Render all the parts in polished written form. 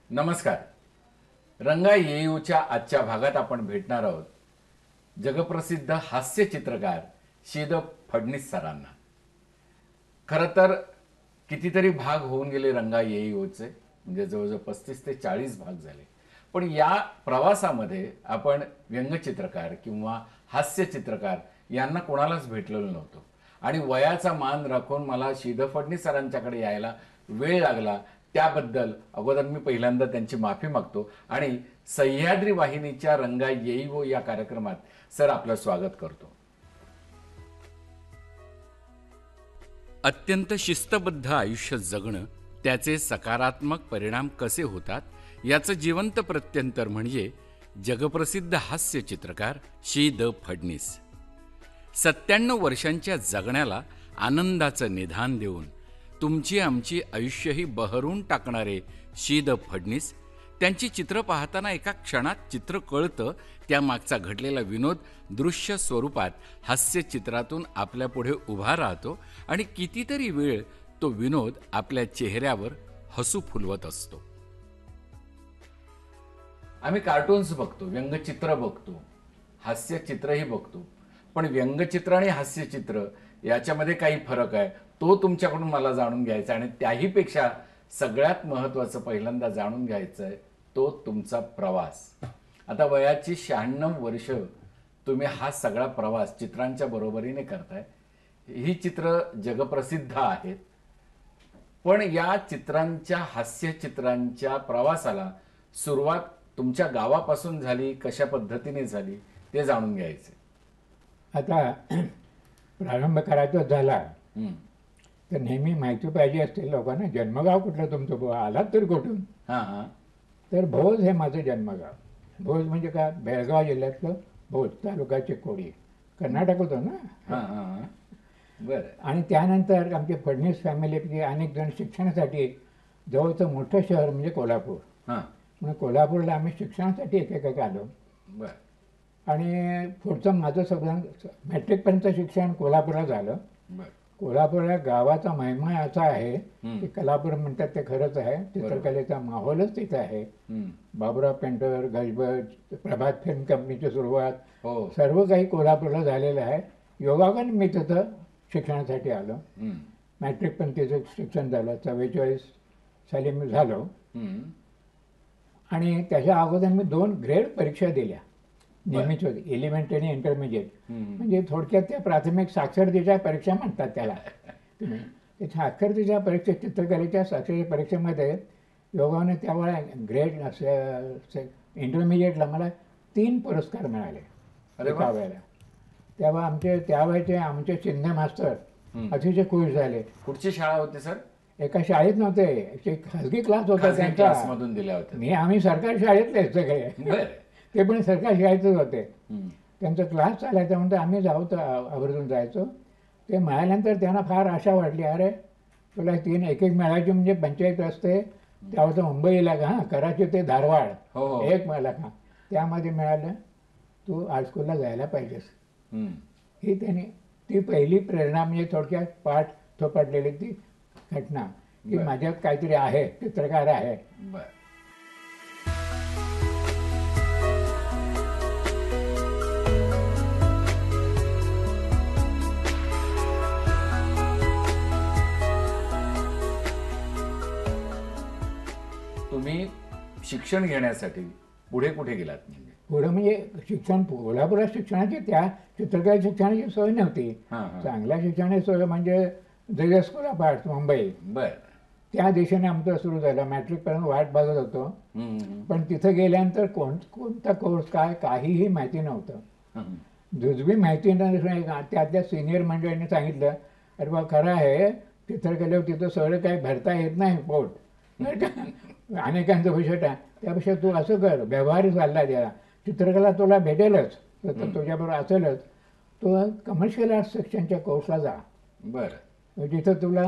नमस्कार. रंगा येऊच्या आजच्या भागात आपण भेटणार आहोत जगप्रसिद्ध हास्य चित्रकार शीद फडणीस सरांना. खरं तर कितीतरी भाग होऊन गेले रंगा येऊचे, म्हणजे जवळजवळ 35 ते 40 भाग झाले. पण या प्रवासामध्ये आपण व्यंगचित्रकार किंवा हास्य चित्रकार यांना कोणालाच भेटलेलो नव्हतो. आणि वयाचा मान राखून मला शीद फडणीस सरांच्याकडे यायला वेळ लागला, त्याबद्दल अगोदर मी पहिल्यांदा त्यांची माफी मागतो आणि सह्याद्री वाहिनीच्या रंगा येईवो या कार्यक्रमात सर आपलं स्वागत करतो. अत्यंत शिस्तबद्ध आयुष्य जगणं, त्याचे सकारात्मक परिणाम कसे होतात याचं जिवंत प्रत्यंतर म्हणजे जगप्रसिद्ध हास्य चित्रकार शी द फडणीस. 97 वर्षांच्या जगण्याला आनंदाचं निधान देऊन तुमची आमची आयुष्यही बहरून टाकणारे शी द फडणीस, त्यांची चित्र पाहताना एका क्षणात चित्र कळतं, त्यामागचा घडलेला विनोद दृश्य स्वरूपात हास्य चित्रातून आपल्यापुढे उभा राहतो आणि कितीतरी वेळ तो विनोद आपल्या चेहऱ्यावर हसू फुलवत असतो. आम्ही कार्टून्स बघतो, व्यंगचित्र बघतो, हास्यचित्रही बघतो, पण व्यंगचित्र आणि हास्यचित्र याच्यामध्ये काही फरक आहे तो तुमच्याकडून मला जाणून घ्यायचा आणि त्याहीपेक्षा सगळ्यात महत्त्वाचं पहिल्यांदा जाणून घ्यायचं आहे तो तुमचा प्रवास. आता वयाची 96 वर्ष तुम्ही हा सगळा प्रवास चित्रांच्या बरोबरीने करताय. ही चित्र जगप्रसिद्ध आहेत, पण या चित्रांच्या हास्यचित्रांच्या प्रवासाला सुरुवात तुमच्या गावापासून झाली, कशा पद्धतीने झाली ते जाणून घ्यायचे. आता प्रारंभ करायचा झाला तर नेहमी माहिती पाहिजे असते लोकांना, जन्मगाव कुठलं तुमचं, बुवा आलात तर कुठून. हां हां. तर भोज हे माझं जन्मगाव. भोज म्हणजे काय, बेळगाव जिल्ह्यातलं भोज, तालुका चिकोडी, कर्नाटक होतं ना. हां हां. बरं. आणि त्यानंतर आमची फडणीस फॅमिलीपैकी अनेक जण शिक्षणासाठी जवळचं मोठं शहर म्हणजे कोल्हापूर. हां. म्हणून कोल्हापूरला आम्ही शिक्षणासाठी एकेक आलो. बरं. आणि पुढचं माझं सगळं मॅट्रिकपर्यंत शिक्षण कोल्हापूरला झालं. बरं. कोल्हापूर या गावाचा महिमा असा आहे की कोल्हापूर म्हणतात ते खरंच आहे, चित्रकलेचा माहोलच तिथे आहे. बाबुराव पेंटर, गजबज, प्रभात फिल्म कंपनीची सुरुवात, सर्व काही कोल्हापूरला झालेलं आहे. योगायोगाने मी तिथं शिक्षणासाठी आलो. मॅट्रिक पण तिचं शिक्षण झालं, 44 साली मी झालो. आणि त्याच्या अगोदर मी 2 ग्रेड परीक्षा दिल्या नेहमीच होती, एलिमेंटरी आणि इंटरमिजिएट. म्हणजे थोडक्यात त्या प्राथमिक साक्षरतेच्या परीक्षा म्हणतात त्याला. तुम्ही साक्षरतेच्या परीक्षेत, चित्रकलेच्या साक्षरतेच्या परीक्षेमध्ये योगाने त्यावेळेला ग्रेड इंटरमिजिएटला मला 3 पुरस्कार मिळाले एका वेळेला. तेव्हा आमचे शिंदे मास्तर अतिशय खुश झाले. कुठची शाळा होती सर? एका शाळेत नव्हते, खाजगी क्लास होता त्यांचा. आम्ही सरकारी शाळेतले सगळे, ते पण सरकारी शाळेतच होते. त्यांचा क्लास चालायचा म्हणतो आम्ही जाऊ तर आवर्जून जायचो. ते मिळाल्यानंतर त्यांना फार आशा वाटली, अरे तुला 3 एक मिळायचे म्हणजे 45 असते. त्यावर मुंबईला का, हां, कराची ते धारवाड एक मिळाला का, त्यामध्ये मिळालं, तू आर्ट स्कूलला जायला पाहिजेस. ही त्यांनी ती पहिली प्रेरणा, म्हणजे थोडक्यात पाठ थोपटलेली ती घटना की माझ्यात काहीतरी आहे, चित्रकार आहे. तुम्ही शिक्षण घेण्यासाठी पुढे कुठे गेलात? म्हणजे पुढे म्हणजे शिक्षण, कोल्हापुरात शिक्षणाची, त्या चित्रकला शिक्षणाची सोय नव्हती. चांगल्या शिक्षणाची सोय म्हणजे जे स्कूल ऑफ आर्ट्स मुंबई, त्या दिशेने आमचं सुरू झालं. मॅट्रिकपर्यंत वाट बघत होतो, पण तिथं गेल्यानंतर कोणता कोर्स काय काहीही माहिती नव्हतं. जुजबी माहिती नसणे, त्यातल्या सिनियर मंडळींनी सांगितलं, अरे बा खरं आहे चित्रकलेवर तिथं सगळं काही भरता येत नाही पोट, अनेकांचं भूषट आहे, त्यापेक्षा तू असं कर, व्यवहारी सल्ला द्या, चित्रकला तुला भेटेलच, तर तुझ्याबरोबर असेलच, तू कमर्शियल आर्ट्स सेक्शनच्या कोर्सला जा. बरं. जिथं तुला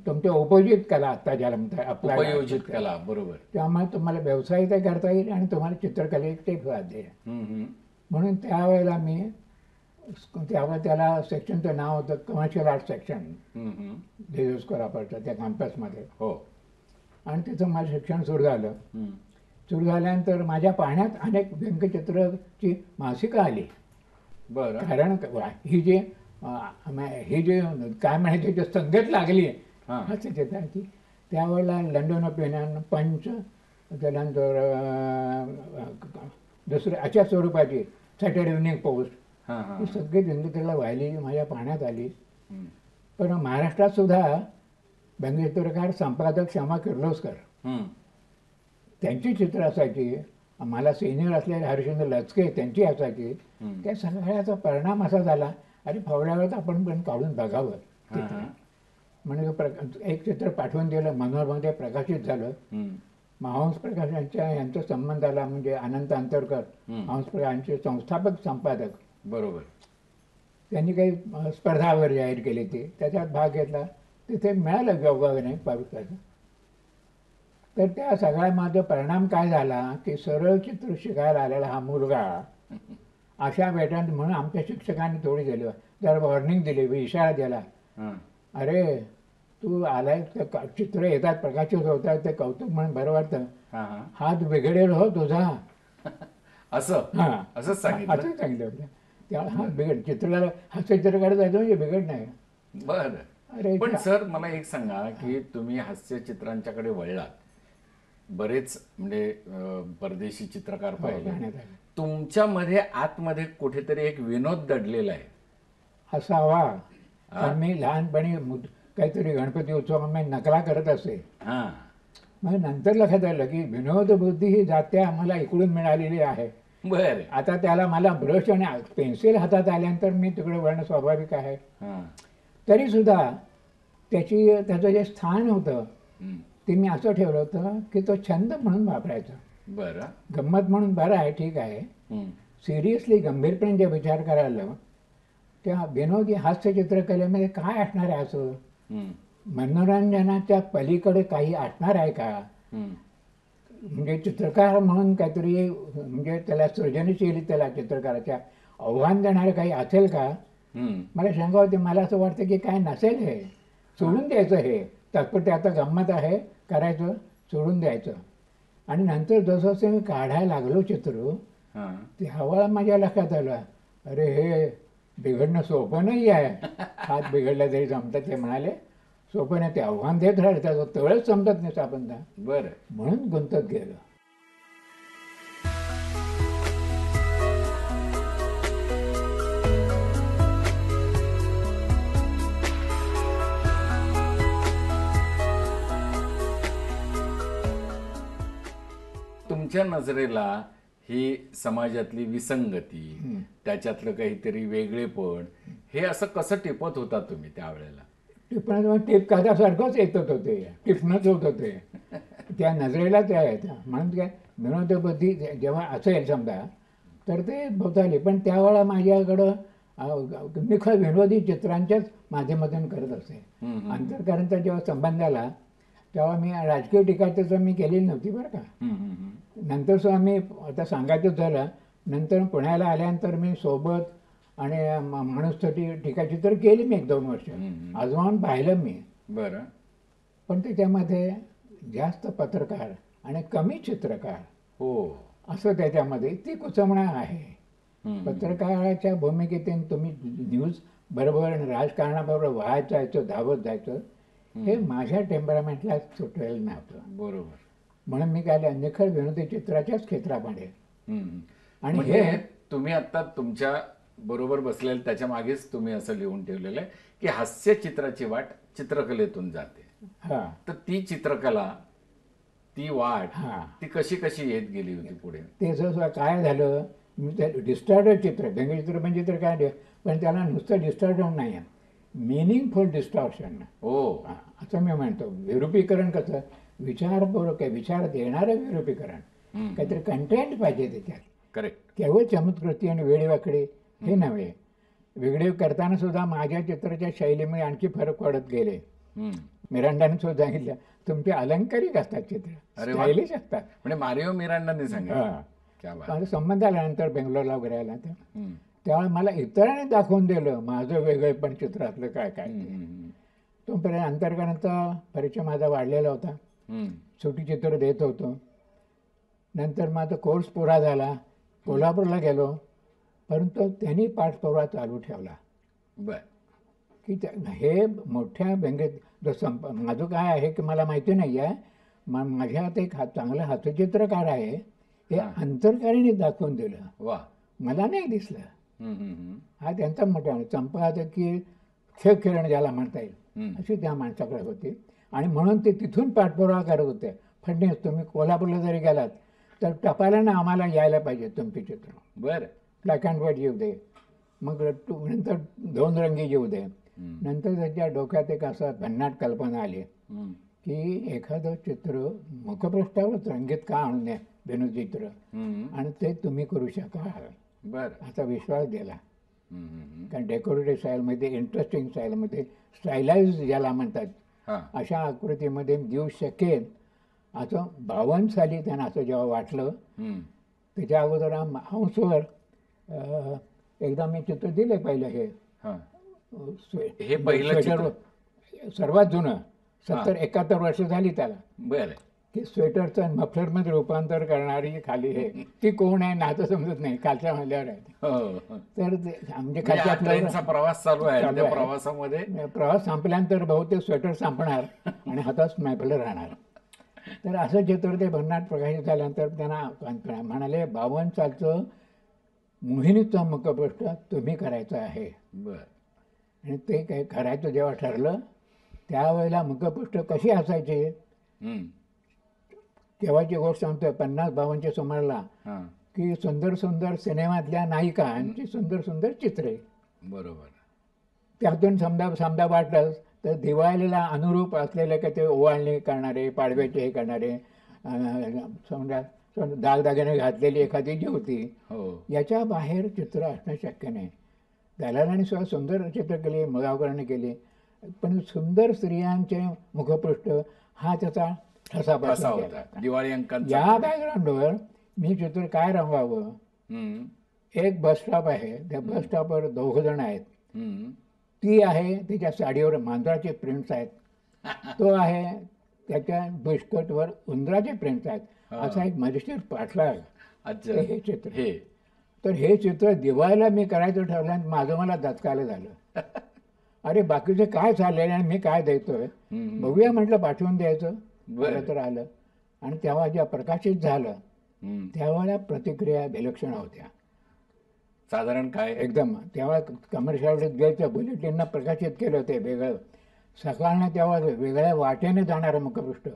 तुमच्या उपयोजित कला, आत्ता ज्याला म्हणतात उपयोजित कला, बरोबर, त्यामुळे तुम्हाला व्यवसायही करता येईल आणि तुम्हाला चित्रकलेचे फायदे. म्हणून त्यावेळेला त्यावेळेला त्याला सेक्शनचं नाव होतं कमर्शियल आर्ट सेक्शन, जेजूस कोल्हापूरचं त्या कॅम्पसमध्ये. आणि तिथं माझं शिक्षण सुरू झालं. हम्म. सुरू झाल्यानंतर माझ्या पाहण्यात अनेक व्यंगचित्रची मासिकं आली. बरं. कारण ही जी ही जी काय म्हणायची जी संगत लागली हां. हास्यचित्राची, त्यावेळेला लंडन ओपिनियन, पंच, त्यानंतर दुसरे अशा स्वरूपाची सॅटर्डे इव्हनिंग पोस्ट, हां हां. ही सगळी व्यंगचित्रला वाहिली माझ्या पाहण्यात आली. हम्म. पण महाराष्ट्रात सुद्धा व्यंगचित्रकार संपादक क्षमा किर्लोस्कर हम्म. त्यांची चित्र असायची. मला सिनियर असलेले हरिश्चंद्र लचके त्यांची असायची. हम्म. त्या सगळ्याचा परिणाम असा झाला, अरे फावल्या वेळात आपण पण काढून बघावं हां, चित्र. हां. म्हणजे एक चित्र पाठवून दिलं, मनोरमध्ये प्रकाशित झालं. हम्म. मग हंस प्रकाश यांचा संबंध आला, म्हणजे अनंत अंतरकर हम्म. हंस प्रकाशांचे संस्थापक संपादक. बरोबर. त्यांनी काही स्पर्धा वगैरे जाहीर केली, ती त्याच्यात भाग घेतला. तिथे मिळालं योगाने पावित्र्याचं. तर त्या सगळ्यामध्ये परिणाम काय झाला की सरळ चित्र शिकायला आलेला हा मुलगा अशा वेटात, म्हणून आमच्या शिक्षकांनी थोडी दिली, जरा वॉर्निंग दिली, इशारा दिला, हां. अरे तू आलाय, चित्र येतात, प्रकाशित होतात, ते कौतुक म्हणून बरं वाटतं, हां हां. हात बिघडेल हो तुझा. असं हां, असंच सांगितलं. असं सांगितलं होतं. त्या हात बिघड, चित्राला हास्यचित्र काढत जायचं म्हणजे बिघड नाही. बर. अरे पण सर मला एक सांगा की तुम्ही हास्यचित्रांच्याकडे वळलात, बरेच म्हणजे परदेशी चित्रकार पाहिले, पाहण्यात आलं. तुमच्यामध्ये आतमध्ये कुठेतरी एक विनोद दडलेला आहे. असावा. पण मी लहानपणी काहीतरी गणपती उत्सवामध्ये नकला करत असे. हां. मग नंतर लक्षात आलं की विनोदबुद्धी ही जात्या आम्हाला इकडून मिळालेली आहे. बर. आता त्याला मला ब्रश आणि पेन्सिल हातात आल्यानंतर मी तिकडे वळणं स्वाभाविक आहे. हां. तरीसुद्धा त्याचं जे स्थान होतं हम्म. ते मी असं ठेवलं होतं की तो छंद म्हणून वापरायचा. बरं. गंमत म्हणून बरं आहे, ठीक आहे. हम्म. सिरियसली गंभीरपणे जे विचार करायला त्या विनोदी हास्य चित्रकलेमध्ये काय असणार आहे, असं हम्म. मनोरंजनाच्या पलीकडे काही असणार आहे का? हम्म. म्हणजे चित्रकार म्हणून काहीतरी, म्हणजे त्याला सृजनशीलतेला चित्रकाराच्या आव्हान देणारं काही असेल का? हम्म. मला शंका होती. मला असं वाटतं की काय नसेल, हे सोडून द्यायचं, हे तात्पुरते आता गंमत आहे करायचं, सोडून द्यायचं. आणि नंतर जसं मी काढायला लागलो चित्र, हां. त्यावेळेला माझ्या लक्षात आलं, अरे हे बिघडणं सोपं नाही आहे. हात बिघडला तरी जमतात, ते म्हणाले, सोपं नाही, ते आव्हान देत राहिलं, त्याचं तळच जमतात नाही सापडता. बरं. म्हणून गुंतत गेलं. तुमच्या नजरेला ही समाजातली विसंगती, त्याच्यातलं काहीतरी वेगळेपण, हे असं कसं टिपत होता तुम्ही त्यावेळेला? टिपणं टिप कागदासारखंच येतच होते, टिपणंच होत होते त्या नजरेला. त्या आहेत म्हणून काय विनोदबुद्धी जेव्हा असेल समजा तर ते भोवताली. पण त्यावेळेला माझ्याकडं निखळ विनोदी चित्रांच्याच माध्यमातून करत असे. अंतरकरांचा जेव्हा संबंध आला तेव्हा मी राजकीय टीका त्याचं मी केलेली नव्हती बरं का. नंतर सुद्धा मी आता सांगायचं झालं, नंतर पुण्याला आल्यानंतर मी सोबत आणि माणूससाठी टीकाचित्र केली मी 1-2 वर्ष, आजमावून पाहिलं मी. बरं. पण त्याच्यामध्ये जास्त पत्रकार आणि कमी चित्रकार, हो, असं त्याच्यामध्ये ती कुचंबणा आहे. पत्रकाराच्या भूमिकेतून तुम्ही न्यूज बरोबर आणि राजकारणाबरोबर वाहत जायचं, धावत जायचं, हे माझ्या टेम्परामेंटला सुटेल नव्हतं. बरोबर. म्हणून मी काय निखळ विनोदी चित्राच्याच क्षेत्रामध्ये. आणि हे तुम्ही आता तुमच्या बरोबर बसलेलं त्याच्या मागेच तुम्ही असं लिहून ठेवलेलं आहे की हास्य चित्राची वाट चित्रकलेतून जाते. हां, तर ती चित्रकला, ती वाट, हां, ती कशी कशी येत गेली होती पुढे? ते जसं काय झालं, मी ते डिस्टॉर्टेड चित्र, व्यंगचित्र म्हणजे तर काय, पण त्याला नुसतं डिस्टॉर्शन नाही आहे, मिनिंगफुल डिस्टॉर्शन. हो, असं मी म्हणतो. विरूपीकरण कसं, विचारपूर्वक आहे, विचार देणारं विरूपीकरण, काहीतरी कंटेंट पाहिजे त्याच्यात. करेक्ट. केवळ चमत्कृती आणि वेडेवाकडे हे नव्हे. वेगळे करताना सुद्धा माझ्या चित्राच्या शैलीमध्ये आणखी फरक पडत गेले. मिरांडाने सुद्धा सांगितलं, तुमचे अलंकारिक असतात चित्र, स्टायलिश असतात. म्हणजे मारिओ मिरांडाने सांगितलं. हां. क्या बात. माझा संबंध आल्यानंतर बेंगलोरला वगैरे आला तर त्यावेळेला मला इतरांनी दाखवून दिलं माझं वेगळेपण चित्रातलं काय काय. तोपर्यंत अंतरकरांचा परिचय माझा वाढलेला होता. छोटी चित्र देत होतो. नंतर माझा कोर्स पुरा झाला, कोल्हापूरला गेलो, परंतु त्यांनी पाठपुरावा चालू ठेवला बर की हे मोठ्या व्यंगेत माझं काय आहे की मला माहिती नाही आहे, माझ्या हात एक चांगला हास्यचित्रकार आहे हे अंतरकारीने दाखवून दिलं. वा मला नाही दिसलं. हा त्यांचा मोठा चंपा की खेळ खेळणं ज्याला म्हणता येईल अशी त्या माणसाकडे होती. आणि म्हणून ते तिथून पाठपुरावा करत होते. फडणीस तुम्ही कोल्हापूरला जरी गेलात तर टपालानं आम्हाला यायला पाहिजे तुमचे चित्र. बर ब्लॅक अँड व्हाईट येऊ दे, मग नंतर 2 रंगी येऊ दे. नंतर त्याच्या डोक्यात एक असं भन्नाट कल्पना आली की एखादं चित्र मुखपृष्ठावरच रंगीत का आणू नये व्यंगचित्र, आणि ते तुम्ही करू शकाल बर असा विश्वास दिला. कारण डेकोरेटिव्ह स्टाईलमध्ये, इंटरेस्टिंग स्टाईलमध्ये, स्टायलाइज ज्याला म्हणतात अशा आकृतीमध्ये देऊ शकेल असं 52 साली त्यांना असं जेव्हा वाटलं. त्याच्या अगोदर हंसवर एकदा मी चित्र दिले पहिलं हे पहिलं चित्र सर्वात जुनं 70-71 वर्ष झाली त्याला. बरं की स्वेटरचं मफलरमध्ये रूपांतर करणारी खाली हे ती कोण आहे नातं समजत नाही, खालच्या मजल्यावर आहे. तर म्हणजे खालच्या ट्रेनचा प्रवास चालू आहे, त्या प्रवासामध्ये प्रवास संपल्यानंतर बहुतेक स्वेटर संपणार आणि हातात मफलर राहणार. तर असं चित्र ते भन्नाट प्रकाशित झाल्यानंतर त्यांना म्हणाले 52 सालचं मोहिनीचं मुखपृष्ठ तुम्ही करायचं आहे. बर आणि ते काय करायचं जेव्हा ठरलं त्यावेळेला मुखपृष्ठ कशी असायची तेव्हाची गोष्ट सांगतोय 50-52च्या सुमाराला की सुंदर सुंदर सिनेमातल्या नायिकांची सुंदर सुंदर चित्रे. बरोबर. त्यातून समजा वाटलं तर दिवाळीला अनुरूप असलेले का ते ओवाळणी करणारे, पाडव्याचे हे करणारे, समजा दागदागिने घातलेली एखादी जी होती याच्या बाहेर चित्र असणं शक्य नाही. दलालांनी सुद्धा सुंदर चित्र केली, मगावकरांनी केली, पण सुंदर स्त्रियांचे मुखपृष्ठ हा त्याचा ठसा होता. दिवाळी अंकांचा या बॅकग्राऊंडवर मी चित्र काय रंगवावं. एक बस स्टॉप आहे, त्या बस स्टॉपवर 2 जण आहेत. ती आहे त्याच्या साडीवर मांजराचे प्रिंट्स आहेत, तो आहे त्याच्या बुशकटवर उंदराचे प्रिंट्स आहेत. असा एक मजेशीर पाठलाग हे चित्र. तर हे चित्र दिवाळीला मी करायचं ठरलं आणि माझं मला दचकायला झालं. अरे बाकीचे काय चाललेलं आणि मी काय द्यायचोय, बघूया म्हटलं पाठवून द्यायचं. बरं तर आलं. आणि तेव्हा ज्या प्रकाशित झालं त्यावेळेला प्रतिक्रिया विलक्षण होत्या. साधारण काय एकदम तेव्हा कमर्शियल द्यायचं बुलेटिननं प्रकाशित केलं होते वेगळं. सकाळनं तेव्हा वेगळ्या वाटेने जाणारं मुखपृष्ठ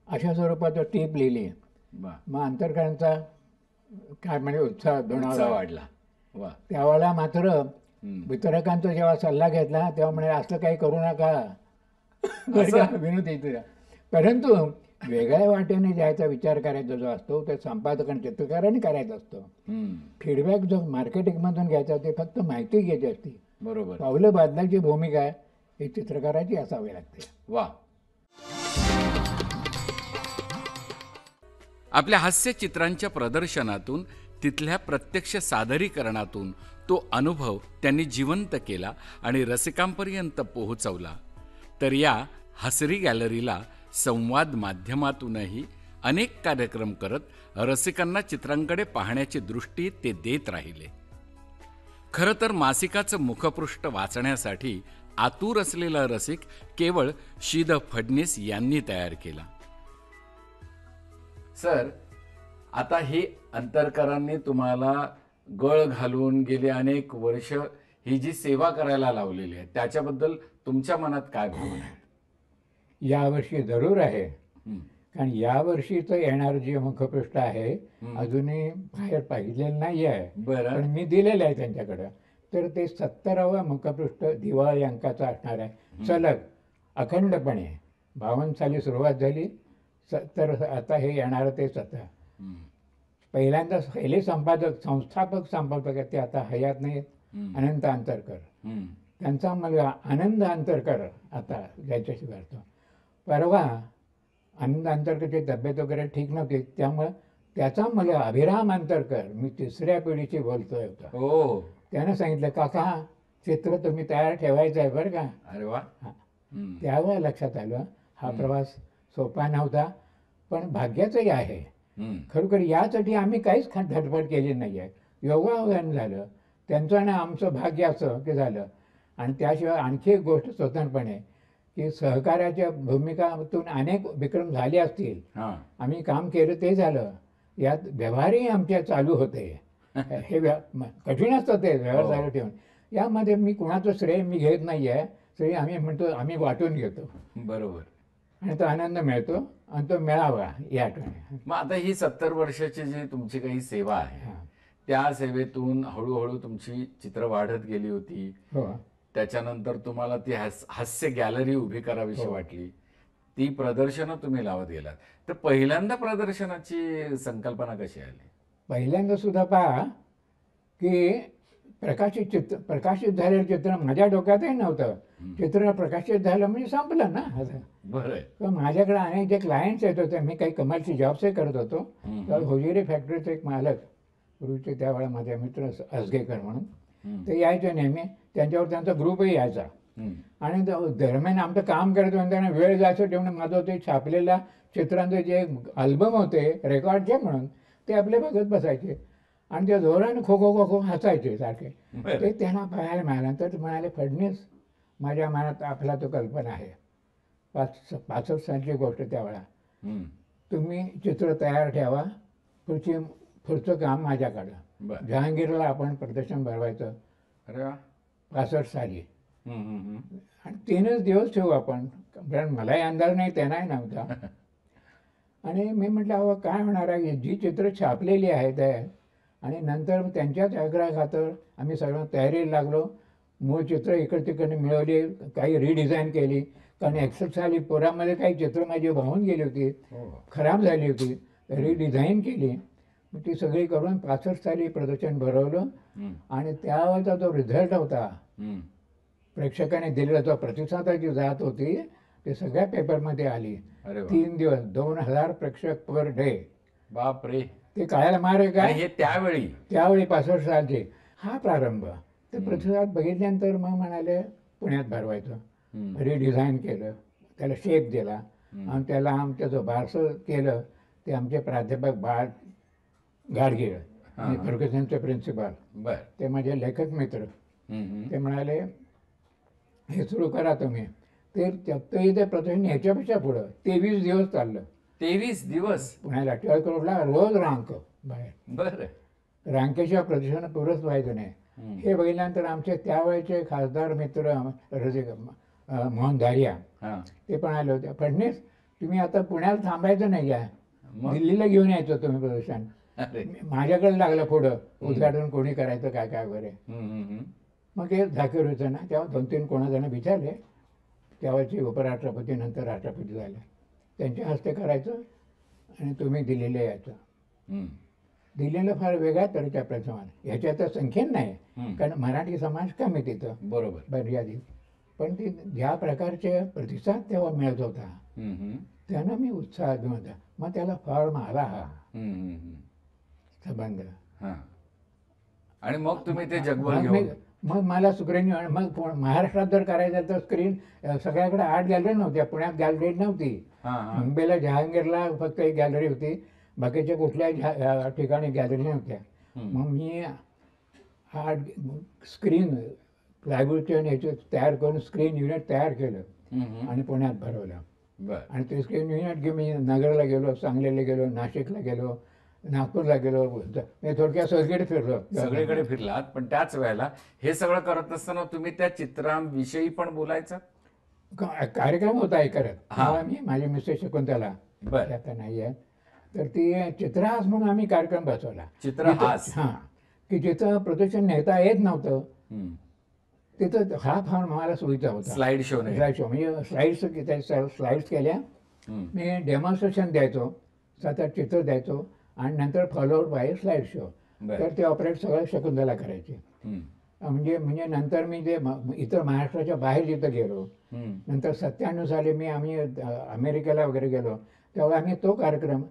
अशा स्वरूपाचं टीप लिहिली. मग अंतरकरांचा काय म्हणजे उत्साह वाढला. त्यावेळेला मात्र वितरकांचा जेव्हा सल्ला घेतला तेव्हा म्हणे असं काही करू नका विनोदी. परंतु वेगळ्या वाटेने जायचा विचार करायचा जो असतो ते संपादक आणि चित्रकारांनी करायचा असतो. फीडबॅक जो मार्केटिंगमधून घ्यायचा ते फक्त माहिती घ्यायची असते. बरोबर. पावलं बदलायची भूमिका ही चित्रकाराची असावी लागते. वा. आपल्या हास्यचित्रांच्या प्रदर्शनातून, तिथल्या प्रत्यक्ष सादरीकरणातून तो अनुभव त्यांनी जिवंत केला आणि रसिकांपर्यंत पोहोचवला. तर या हसरी गॅलरीला संवाद माध्यमातूनही अनेक कार्यक्रम करत रसिकांना चित्रांकडे पाहण्याची दृष्टी ते देत राहिले. खरं तर मासिकाचं मुखपृष्ठ वाचण्यासाठी आतुर असलेला रसिक केवळ शी.द. फडणीस यांनी तयार केला. सर, आता हे अंतरकरांनी तुम्हाला गळ घालून गेली अनेक वर्ष ही जी सेवा करायला लावलेली आहे त्याच्याबद्दल तुमच्या मनात काय भावना आहे? यावर्षी जरूर आहे. कारण यावर्षीचं येणारं जे मुखपृष्ठ आहे अजूनही बाहेर पाहिलेलं नाही आहे, पण मी दिलेलं आहे त्यांच्याकडं. तर ते 70वं मुखपृष्ठ दिवाळी अंकाचं असणार आहे, सलग अखंडपणे. 52 साली सुरुवात झाली, तर आता हे येणारं ते 70. पहिल्यांदा पहिले संस्थापक संपादक ते आता हयात नाहीत, अनंत अंतरकर. त्यांचा मुलगा आनंद अंतरकर आता ज्याच्याशी करतो. परवा आनंद अंतरकरची तब्येत वगैरे ठीक नव्हती, त्यामुळं त्याचा मुलगा अभिराम अंतरकर, मी 3ऱ्या पिढीची बोलतोय होता, त्यानं सांगितलं काका चित्र तुम्ही तयार ठेवायचं आहे बरं का. अरे वा. त्यावेळेला लक्षात आलं हा प्रवास सोपा नव्हता, पण भाग्याचंही आहे. हम्म. खरोखर यासाठी आम्ही काहीच धडपड केली नाही आहे. योगायोगानं झालं. त्यांचं आणि आमचं भाग्य असं की झालं. आणि त्याशिवाय आणखी एक गोष्ट स्वतंत्रपणे की सहकार्याच्या भूमिकातून अनेक विक्रम झाले असतील. हा. आम्ही काम केलं ते झालं. यात व्यवहारही आमचे चालू होते. हे कठीण असतं ते व्यवहार हो. चालू ठेवून. यामध्ये मी कुणाचं श्रेय मी घेत नाही आहे. श्रेय आम्ही म्हणतो आम्ही वाटून घेतो बरोबर. आणि तो आनंद मिळतो आणि तो मिळावा या आठवणी. मग आता ही 70 वर्षाची जी तुमची काही सेवा आहे, हां. त्या सेवेतून हळूहळू तुमची चित्र वाढत गेली होती. हो. त्याच्यानंतर तुम्हाला ती हास्य गॅलरी उभी करावीशी हो. वाटली. ती प्रदर्शनं तुम्ही लावत गेलात. तर पहिल्यांदा प्रदर्शनाची संकल्पना कशी आली? पहिल्यांदा सुद्धा पहा की प्रकाशित झालेलं चित्र माझ्या डोक्यातही नव्हतं. चित्र प्रकाशित झालं म्हणजे संपलं ना. बरं. तर माझ्याकडे अनेक जे क्लायंट्स येत होते, मी काही कमर्शियल जॉब्सही करत होतो. तर होजिरे फॅक्टरीचे एक मालक पूर्वीचे त्यावेळेला माझे मित्र असगेकर म्हणून ते यायचे नेहमी. त्यांच्यावर त्यांचा ग्रुपही यायचा. आणि दरम्यान आमचं काम करायचं म्हणून त्यांना वेळ जायचं तेवढं माझं ते छापलेल्या चित्रांचे जे अल्बम होते रेकॉर्डचे म्हणून ते आपले बघत बसायचे आणि त्या जोराने खो खो खो खो हसायचे सारखे. ते त्यांना पाहायला मिळालं. तर ते म्हणाले, फडणीस, माझ्या मनात आपला तो कल्पना आहे. 65 सालची गोष्ट त्यावेळा. तुम्ही चित्र तयार ठेवा, पुढचं काम माझ्याकडं. जहांगीरला आपण प्रदर्शन भरवायचं. अरे वा. 65 साली. आणि 3च दिवस ठेवू आपण, कारण मलाही अंदाज नाही, त्यांनाही नव्हता. आणि मी म्हटलं, अहो काय होणार आहे, जी चित्र छापलेली आहेत आणि नंतर त्यांच्याच आग्रहाखातर आम्ही सगळं तयारीला लागलो. मूळ चित्र इकडे तिकडे मिळवली, काही रिडिझाईन केली. कारण 61 साली पुरामध्ये काही चित्र माझी वाहून गेली होती, खराब झाली होती, रिडिझाईन केली. ती सगळी करून 65 साली प्रदर्शन भरवलं. आणि त्यावेळेचा जो रिझल्ट होता, प्रेक्षकांनी दिलेला जो प्रतिसादाची जात होती, ते सगळ्या पेपरमध्ये आली. 3 दिवस 2000 प्रेक्षक पर डे. बाप रे. ते कळायला मार आहे काय. हे त्यावेळी 65 सालचे हा प्रारंभ. ते प्रतिसाद बघितल्यानंतर मग म्हणाले पुण्यात भरवायचं. रिडिझाईन केलं, त्याला शेप दिला आणि त्याला आमचं जो बारसं केलं ते आमचे प्राध्यापक बाळ गाडगीळ आणि फर्ग्युसनचे प्रिन्सिपाल, ते माझे लेखक मित्र. ते म्हणाले, हे सुरू करा तुम्ही. ते प्रदर्शन ह्याच्यापेक्षा पुढं 23 दिवस चाललं. 23 दिवस पुण्याला टिळक रोडला रोज रांक बाहेर. बरं. रांकेशिवाय प्रदर्शन पुरंच व्हायचं नाही. हे बघितल्यानंतर आमचे त्यावेळेचे खासदार मित्र मोहन धारिया ते पण आले होते. फडणीस, तुम्ही आता पुण्याला थांबायचं नाही आहे, दिल्लीला घेऊन यायचं तुम्ही प्रदर्शन. माझ्याकडे लागलं पुढं उद्घाटन कोणी करायचं काय काय वगैरे. मग ते झाकीर होतं ना, तेव्हा 2-3 कोणाजण विचारले. त्यावेळेचे उपराष्ट्रपती नंतर राष्ट्रपती झाले. त्यांच्या हस्ते करायचं आणि तुम्ही दिल्लीला यायचं. दिल्लीला फार वेगळ्या तऱ्हेच्या प्रमाण, ह्याच्या तर संख्येन नाही, कारण मराठी समाज कमी तिथं. बरोबर. मर्यादित. पण ती ज्या प्रकारचे प्रतिसाद तेव्हा मिळत होता, त्यानं मी उत्साह घेऊन होता. मग त्याला फॉर्म आला हा संबंध. आणि मग तुम्ही ते जगभर घेऊन. मग मला स्क्रीन, मग महाराष्ट्रात जर करायचं तर स्क्रीन सगळ्याकडे 8 गॅलरी नव्हत्या. पुण्यात गॅलरी नव्हती. मुंबईला जहांगीरला फक्त एक गॅलरी होती, बाकीच्या कुठल्याही ठिकाणी गॅलरी नव्हत्या. मग मी 8 स्क्रीन प्लायवूडच्या ह्याचे तयार करून स्क्रीन युनिट तयार केलं आणि पुण्यात भरवलं. आणि ते स्क्रीन युनिट घेऊन मी नगरला गेलो, सांगलीला गेलो, नाशिकला गेलो, नागपूरला गेलो. मी थोडक्यात सगळीकडे फिरलात. पण त्याच वेळेला हे सगळं करत असताना तुम्ही त्या चित्रांविषयी पण बोलायचं. कार्यक्रम होता हे करत. मी माझी मिसेस शकुंतला आता नाही आहे, तर ती चित्रहास म्हणून आम्ही कार्यक्रम बसवला. चित्रहास. की जिथं प्रदर्शन नेता येत नव्हतं तिथं हा फार मला सोयीचा होता. स्लाइड शो म्हणजे स्लाइड्स केल्या. मी डेमॉन्स्ट्रेशन द्यायचो, 7-8 चित्र द्यायचो आणि नंतर फॉलोअड बाय स्लाइड शो. तर ते ऑपरेट सगळं शकुंतला करायचे. म्हणजे नंतर मी जे इतर महाराष्ट्राच्या बाहेर जिथं गेलो, नंतर 97 साली आम्ही अमेरिकेला वगैरे गेलो, तेव्हा आम्ही तो कार्यक्रम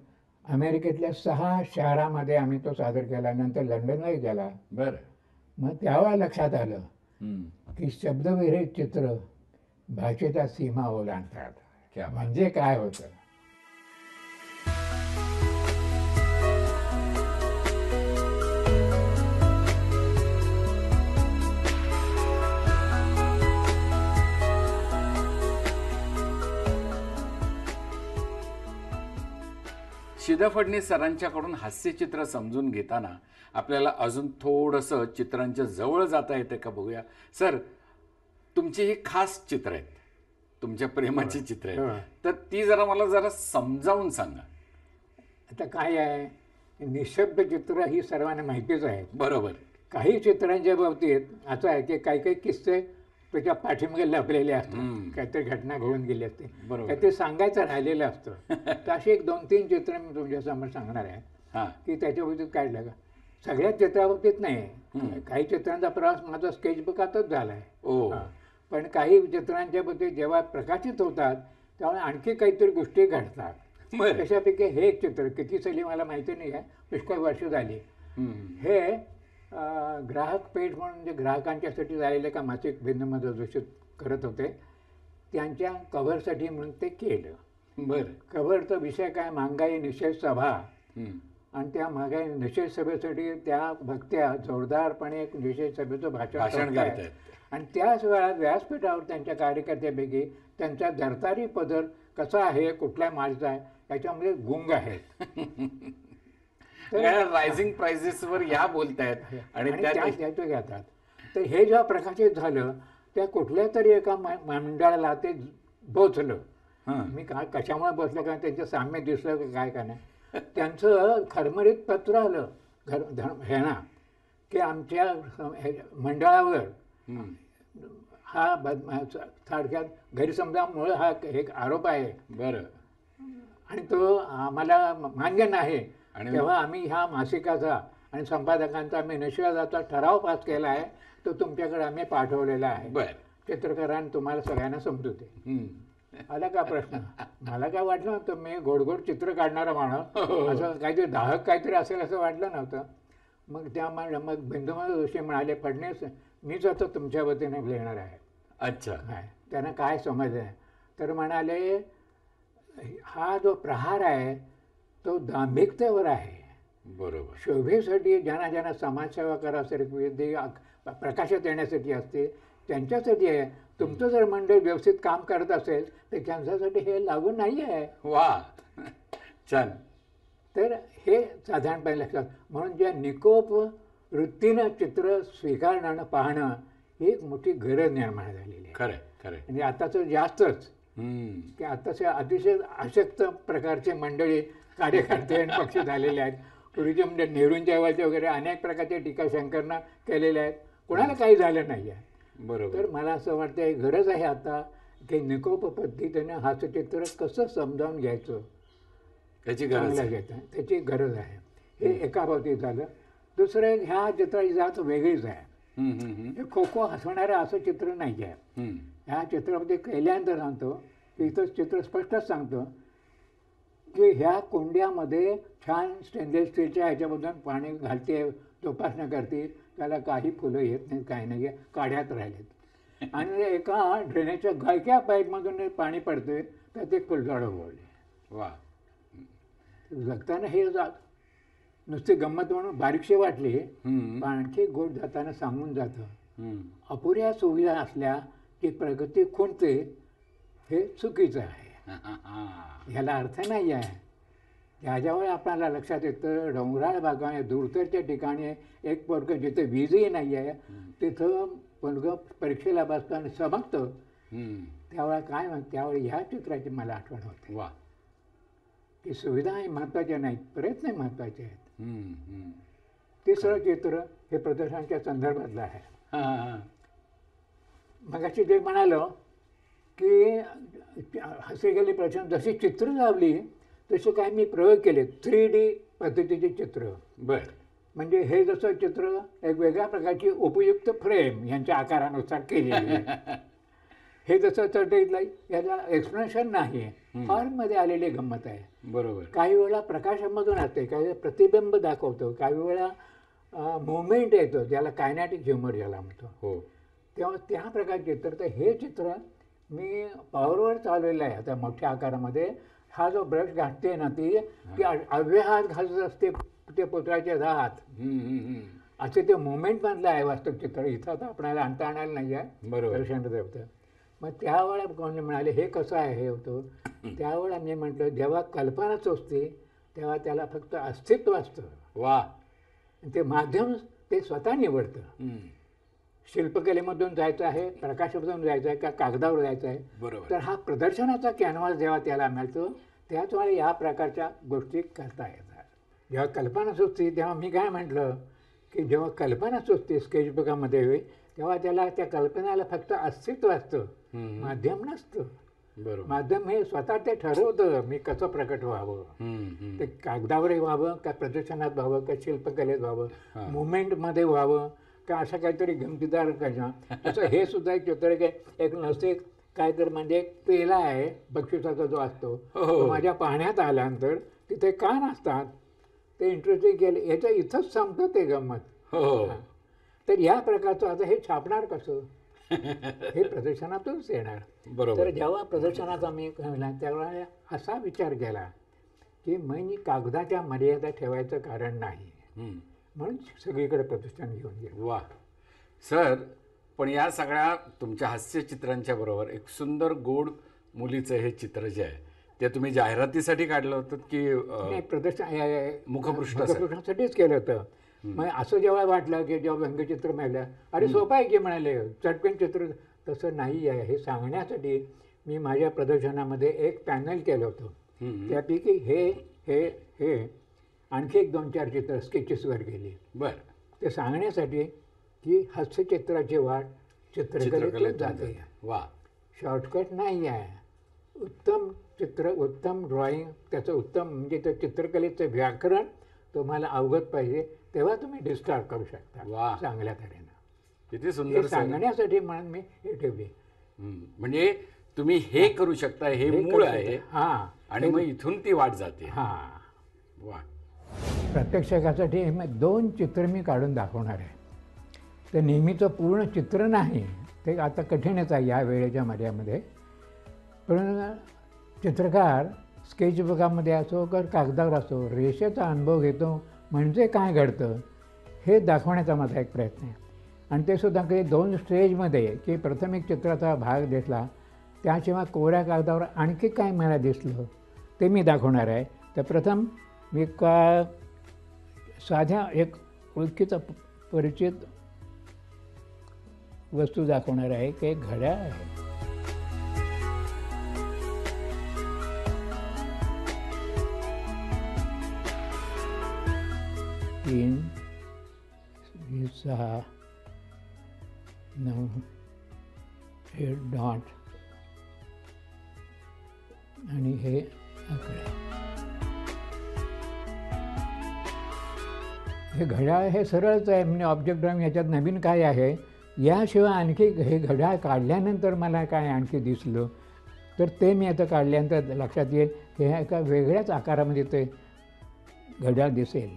अमेरिकेतल्या 6 शहरामध्ये आम्ही तो सादर केला. नंतर लंडनलाही गेला. मग तेव्हा लक्षात आलं की शब्दविरहित चित्र भाषेच्या सीमा ओलांडतात. म्हणजे काय होतं. शिदा फडणीस सरांच्याकडून हास्यचित्र समजून घेताना आपल्याला अजून थोडंसं चित्रांच्या जवळ जाता येते का बघूया. सर, तुमची ही खास चित्र आहेत, तुमच्या प्रेमाची चित्र आहेत, तर ती जरा मला समजावून सांगा. आता काय आहे, निशब्द चित्र ही सर्वांना माहितीच आहे. बरोबर. काही चित्रांच्या बाबतीत असं आहे की काही काही किस्से त्याच्या पाठीमागे लपलेले असतात, काहीतरी घटना घडून गेली असते, काहीतरी सांगायचं राहिलेलं असतं. तर अशी एक 2-3 चित्र मी तुमच्यासमोर सांगणार आहे की त्याच्या बाबतीत काय का सगळ्या चित्राबाबतीत नाही. काही चित्रांचा प्रवास माझा स्केचबुकातच झाला आहे, पण काही चित्रांच्या बाबतीत जेव्हा प्रकाशित होतात तेव्हा आणखी काहीतरी गोष्टी घडतात. त्याच्यापैकी हे एक चित्र किती साली मला माहिती नाही आहे, पुष्कळ वर्ष झाली. हे ग्राहक पेठ म्हणून जे ग्राहकांच्यासाठी झालेलं का मासिक भिन्नमध्ये घोषित करत होते, त्यांच्या कव्हरसाठी म्हणून ते केलं. बरं. कव्हरचा विषय काय, महागाई निषेध सभा. आणि त्या महागाई निषेध सभेसाठी त्या भक्त्या जोरदारपणे एक निषेध सभेचं भाषण करतात. आणि त्याच वेळा व्यासपीठावर त्यांच्या कार्यकर्त्यापैकी त्यांचा जरतारी पदर कसा आहे, कुठल्या मालचा आहे, याच्यामध्ये गुंग आहेत. रायझिंग प्राइसेसवर या बोलतायत आणि त्याचे घेतात. तर हे जेव्हा प्रकाशित झालं त्या कुठल्या तरी एका मंडळाला ते बोचलं. मी काय कशामुळे बसलं, कारण त्यांचं साम्य दिसलं का काय का नाही. त्यांचं खरमरीत पत्र आलं ह्याना की आमच्या मंडळावर हा थोडक्यात गैरसमजामुळे हा एक आरोप आहे. बरं. आणि तो आम्हाला मान्य नाही. तेव्हा आम्ही ह्या मासिकाचा आणि संपादकांचा आम्ही निषेधाचा ठराव पास केला आहे, तो तुमच्याकडे आम्ही पाठवलेला आहे. चित्रकारांनी तुम्हाला सगळ्यांना समजूते. आला का प्रश्न? मला काय वाटलं नव्हतं, मी गोड चित्र काढणारा माणूस, असं काहीतरी दाहक काहीतरी असेल असं वाटलं नव्हतं. मग बिंदुमती जोशी म्हणाले, फडणीस मीच आता तुमच्या वतीने लिहिणार आहे. अच्छा. त्यांना काय समजलं तर म्हणाले, हा जो प्रहार आहे तो दांभिकतेवर आहे. बरोबर. शोभेसाठी ज्यांना ज्यांना समाजसेवा करासाठी प्रकाशात येण्यासाठी असते त्यांच्यासाठी आहे. तुमचं जर मंडळ व्यवस्थित काम करत असेल तर त्यांच्यासाठी हे लागू नाही आहे. वा, छान. तर हे साधारणपणे लक्षात, म्हणून ज्या निकोप वृत्तीनं चित्र स्वीकारणं पाहणं ही एक मोठी गरज निर्माण झालेली आहे. खरं खरं. म्हणजे आताच जास्तच की आताच्या अतिशय अशक्त प्रकारचे मंडळी कार्यकर्ते आणि पक्ष झालेले आहेत. पूर्वीचे म्हणजे नेहरूंच्या वेळेचे वगैरे अनेक प्रकारचे टीका शंकरनं केलेल्या आहेत, कोणाला काही झालं नाही आहे. बरोबर. तर मला असं वाटतं गरज आहे आता की निकोप पद्धतीनं हास्यचित्र कसं समजावून घ्यायचं त्याची गरज त्याची गरज आहे. हे एका बाबतीत झालं. दुसरं एक, ह्या चित्राची जात वेगळीच आहे. हे खो खो हसवणारं असं चित्र नाही आहे. ह्या चित्रामध्ये केल्यानंतर सांगतो की इथं चित्र स्पष्टच सांगतो की ह्या कुंड्यामध्ये छान स्टेनलेस स्टीलच्या ह्याच्यामधून पाणी घालते, जोपासना करते, त्याला काही फुलं येत नाहीत, काही नाही, काढ्यात राहिलेत. आणि एका ड्रेनेजच्या गायक्या पाईपमधून पाणी पडते तर ते फुलझाडं उगवले. वा. जगताना हे नुसती गंमत म्हणून बारीकशी वाटली, पण आणखी गोड जाताना सांगून जातं. अपुऱ्या सुविधा असल्या की प्रगती खुंटते, हे चुकीचं आहे. ह्याला अर्थ नाही आहे. ह्याच्यामुळे आपल्याला लक्षात येतं डोंगराळ भागाने दूरच्या ठिकाणी एक पोरगं जिथे वीजही नाही आहे तिथं पोरगं परीक्षेला बसताना चमकतं. त्यावेळेला काय म्हणतं, त्यावेळी ह्या चित्राची मला आठवण होते. वा. की सुविधाही महत्त्वाच्या नाहीत, प्रयत्न महत्त्वाचे आहेत. तिसरं चित्र हे प्रदर्शनाच्या संदर्भातलं आहे. मगाशी जे म्हणालो की हसे गेली प्रदर्शन जशी चित्र लावली तसे काय मी प्रयोग केले, 3D पद्धतीचे चित्र. बरं. म्हणजे हे जसं चित्र एक वेगळ्या प्रकारची उपयुक्त फ्रेम यांच्या आकारानुसार केलेली हे जसं चटईतलं याला एक्सप्लेनेशन नाही आहे, फॉर्ममध्ये आलेली गंमत आहे. बरोबर. काही वेळा प्रकाशामधून असते, काही वेळा प्रतिबिंब दाखवतो, काही वेळा मुवमेंट येतो, ज्याला कायनॅटिक ह्युमर ज्याला म्हणतो. हो. तेव्हा त्या प्रकारचे चित्र, तर हे चित्र मी पॉवरवर चालवलेलं आहे आता मोठ्या आकारामध्ये. हा जो ब्रश घातते ना ती अव्य हात घालत असते ते पुत्राचे हात, असे ते मुवमेंटमधलं आहे वास्तव चित्र. इथं आता आपल्याला आणता आणायला नाही आहे. बरोबर. दर्शनाचं होतं. मग त्यावेळेला कोणी म्हणाले हे कसं आहे हे होतं. त्यावेळेला मी म्हटलं जेव्हा कल्पना चोचते तेव्हा त्याला फक्त अस्तित्व असतं. वा. आणि ते माध्यम ते स्वतः निवडतं. हम्म. शिल्पकलेमधून जायचं आहे, प्रकाशामधून जायचं आहे, का कागदावर जायचं आहे. बरोबर. तर हा प्रदर्शनाचा कॅनव्हास जेव्हा त्याला मिळतो त्याच वेळेला या प्रकारच्या गोष्टी करता येतात. जेव्हा कल्पना सुचते तेव्हा मी काय म्हटलं की जेव्हा कल्पना सुचते स्केचबुकामध्ये तेव्हा त्याला त्या कल्पनेला फक्त अस्तित्व असतं, माध्यम नसतं. बरोबर. माध्यम हे स्वतः ते ठरवतं मी कसं प्रकट व्हावं. ते कागदावरही व्हावं का प्रदर्शनात व्हावं का शिल्पकलेत व्हावं, मुवमेंटमध्ये व्हावं का असं काहीतरी गमतीदार करणं. तसं हे सुद्धा एक चित्र एक नसते काय तर म्हणजे एक पेला आहे बक्षिसाचा जो असतो तो माझ्या पाहण्यात आल्यानंतर तिथे कान असतात ते इंटरेस्टिंग केले याचं इथंच संपतं ते गंमत. हो. तर या प्रकारचं आता हे छापणार कसं हे प्रदर्शनातूनच येणार. बरोबर. तर जेव्हा प्रदर्शनाचा मी कळला त्यावेळेला असा विचार केला की मी कागदाच्या मर्यादा ठेवायचं कारण नाही म्हणून सगळीकडे प्रदर्शन घेऊन गेलो. वा. सर, पण या सगळ्या तुमच्या हास्यचित्रांच्या बरोबर एक सुंदर गोड मुलीचं हे चित्र जे आहे ते तुम्ही जाहिरातीसाठी काढलं होतं की नाही, प्रदर्शन मुखपृष्ठासाठीच केलं होतं. मग असं जेव्हा वाटलं की जेव्हा व्यंगचित्र मिळालं अरे सोपं आहे की म्हणाले चटकन चित्र. तसं नाही आहे. हे सांगण्यासाठी मी माझ्या प्रदर्शनामध्ये एक पॅनल केलं होतं. त्यापैकी हे हे हे आणखी एक 2-4 चित्र स्केचेसवर गेली. बरं. ते सांगण्यासाठी की हास्यचित्राची वाट चित्रकलेतून जाते. वा. शॉर्टकट नाही आहे. उत्तम चित्र, उत्तम ड्रॉइंग, त्याचं उत्तम म्हणजे त्या चित्रकलेचं व्याकरण तुम्हाला अवगत पाहिजे तेव्हा तुम्ही डिस्टार्ट करू शकता. वा. चांगल्या तऱ्हेनं. किती सुंदर सांगण्यासाठी म्हणून मी हे ठेवले. म्हणजे तुम्ही हे करू शकता, हे मूळ आहे. हां. आणि मग इथून ती वाट जाते. हां. वा. प्रत्यक्षासाठी 2 चित्र मी काढून दाखवणार आहे. ते नेहमीचं पूर्ण चित्र नाही, ते आता कठीणच आहे या वेळेच्या मर्यामध्ये. पण चित्रकार स्केचबुकामध्ये असो का कागदावर असो रेषेचा अनुभव घेतो म्हणजे काय घडतं हे दाखवण्याचा माझा एक प्रयत्न आहे. आणि ते सुद्धा काही 2 स्टेजमध्ये की प्रथम एक चित्राचा भाग दिसला त्याशिवाय कोऱ्या कागदावर आणखी काय मला दिसलं ते मी दाखवणार आहे. तर प्रथम मी साध्या एक ओळखीचा परिचित वस्तू दाखवणार आहे की एक घड्याळ आहे. तीन 6 9 हे डॉट आणि हे आकडे. हे घड्याळ हे सरळच आहे म्हणजे ऑब्जेक्ट ड्रॉइंग याच्यात नवीन काय आहे. याशिवाय आणखी हे घड्याळ काढल्यानंतर मला काय आणखी दिसलं तर ते मी आता काढल्यानंतर लक्षात येईल हे एका वेगळ्याच आकारामध्ये ते घड्याळ दिसेल.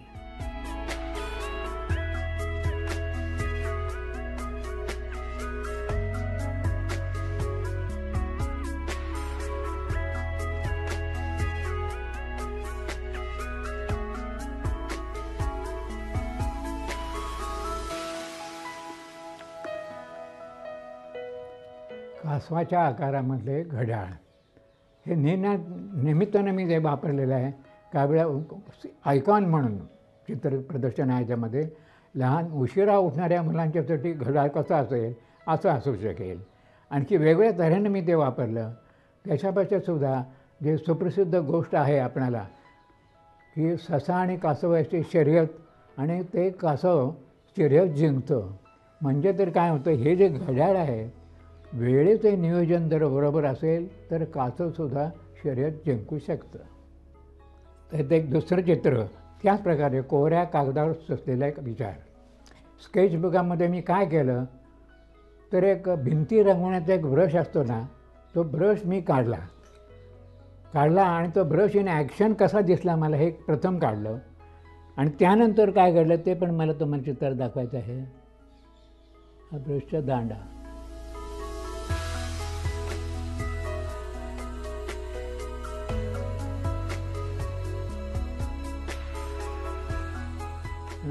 कासवाच्या आकारामधले घड्याळ हे निमित्तानं मी जे वापरलेलं आहे त्यावेळेला आयकॉन म्हणून चित्र प्रदर्शन आहे याच्यामध्ये लहान उशिरा उठणाऱ्या मुलांच्यासाठी घड्याळ कसं असेल असं असू शकेल. आणखी वेगळ्या तऱ्हेनं मी ते वापरलं. त्याच्यापेक्षा सुद्धा जे सुप्रसिद्ध गोष्ट आहे आपणाला की ससा आणि कासवाची शर्यत आणि ते कासव शर्यत जिंकतं. म्हणजे तर काय होतं हे जे घड्याळ आहे वेळेचे नियोजन जर बरोबर असेल तर कासवसुद्धा शर्यत जिंकू शकतं. तर ते एक दुसरं चित्र त्याच प्रकारे कोऱ्या कागदावर सुचलेला एक विचार. स्केचबुकामध्ये मी काय केलं तर एक भिंती रंगवण्याचा एक ब्रश असतो ना तो ब्रश मी काढला आणि तो ब्रश इन ॲक्शन कसा दिसला मला हे प्रथम काढलं. आणि त्यानंतर काय घडलं ते पण मला तुम्हाला चित्र दाखवायचं आहे. हा ब्रशचा दांडा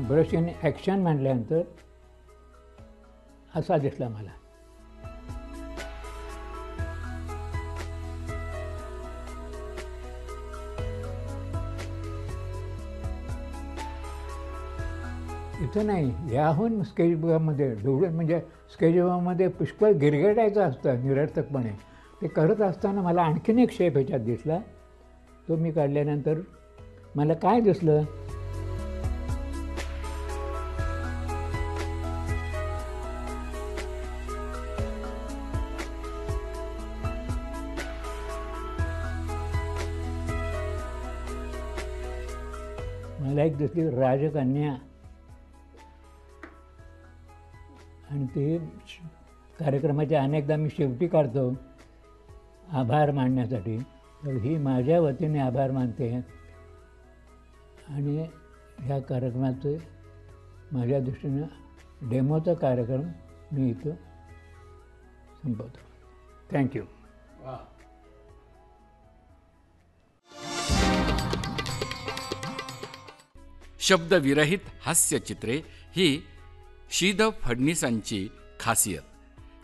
ब्रश इन ॲक्शन म्हटल्यानंतर असा दिसला मला. इथं नाही, याहून स्केचबुकामध्ये डोळे म्हणजे स्केचबुकामध्ये पुष्कळ गिरगटायचं असतं निरर्थकपणे. ते करत असताना मला आणखीन एक शेप ह्याच्यात दिसला. तो मी काढल्यानंतर मला काय दिसलं, मला एक दिसली राजकन्या. आणि ते कार्यक्रमाच्या अनेकदा मी शेवटी काढतो आभार मानण्यासाठी. तर ही माझ्या वतीने आभार मानते आणि ह्या कार्यक्रमाचं माझ्या दृष्टीनं डेमोचा कार्यक्रम मी इथं संपवतो. थँक्यू. शब्दविरहित हास्यचित्रे ही शी.द. फडणीसांची खासियत.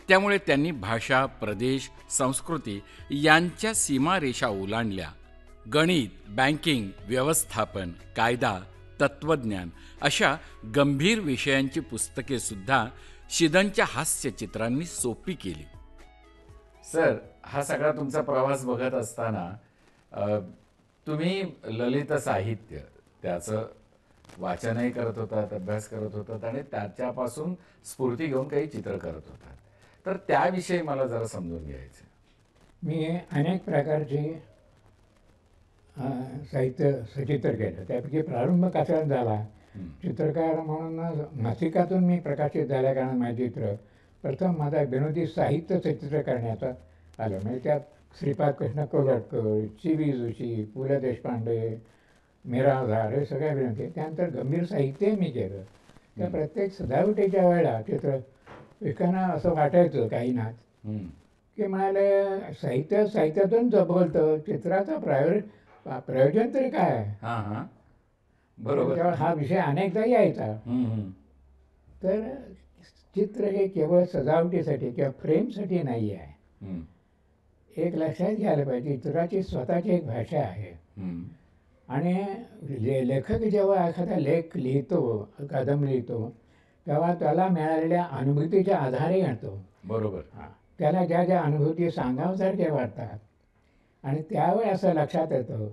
त्यामुळे त्यांनी भाषा, प्रदेश, संस्कृती यांच्या सीमारेषा ओलांडल्या. गणित, बँकिंग, व्यवस्थापन, कायदा, तत्त्वज्ञान अशा गंभीर विषयांची पुस्तके सुद्धा शी.द.च्या हास्यचित्रांनी सोपी केली. सर, हा सगळा तुमचा प्रवास बघत असताना तुम्ही ललित साहित्य त्याचं वाचनही करत होतात, अभ्यास करत होतात आणि त्याच्यापासून स्फूर्ती घेऊन काही चित्र करत होतात. तर त्याविषयी मला जरा समजून घ्यायचं. मी अनेक प्रकारचे साहित्य सचित्र केलं. त्यापैकी प्रारंभ कसा झाला, चित्रकार म्हणून मासिकातून मी प्रकाशित झाल्या कारण माझे चित्र प्रथम माझा विनोदी साहित्य सचित्र करण्याचा आलं. म्हणजे त्यात श्रीपाद कृष्ण कोल्हटकर, ची.वी. जोशी, पु ल देशपांडे, मिरासदार हे सगळ्या विनोदी. त्यानंतर गंभीर साहित्य मी केलं. त्या प्रत्येक सजावटीच्या वेळेला चित्र एकाना असं वाटायचं काहींना की म्हणाले साहित्यातून जपवलं चित्राचं प्रयोजन तरी काय आहे. बरोबर. तेव्हा हा विषय अनेकदा यायचा. तर चित्र हे केवळ सजावटीसाठी किंवा फ्रेमसाठी नाही आहे. एक लक्षात घ्यायला पाहिजे, चित्राची स्वतःची एक भाषा आहे. आणि लेखक जेव्हा एखादा लेख लिहितो, कादंबरी लिहितो, तेव्हा त्याला मिळालेल्या अनुभूतीच्या आधारे आणतो. बरोबर. त्याला ज्या ज्या अनुभूती सांगावसारख्या वाटतात आणि त्यावेळी असं लक्षात येतं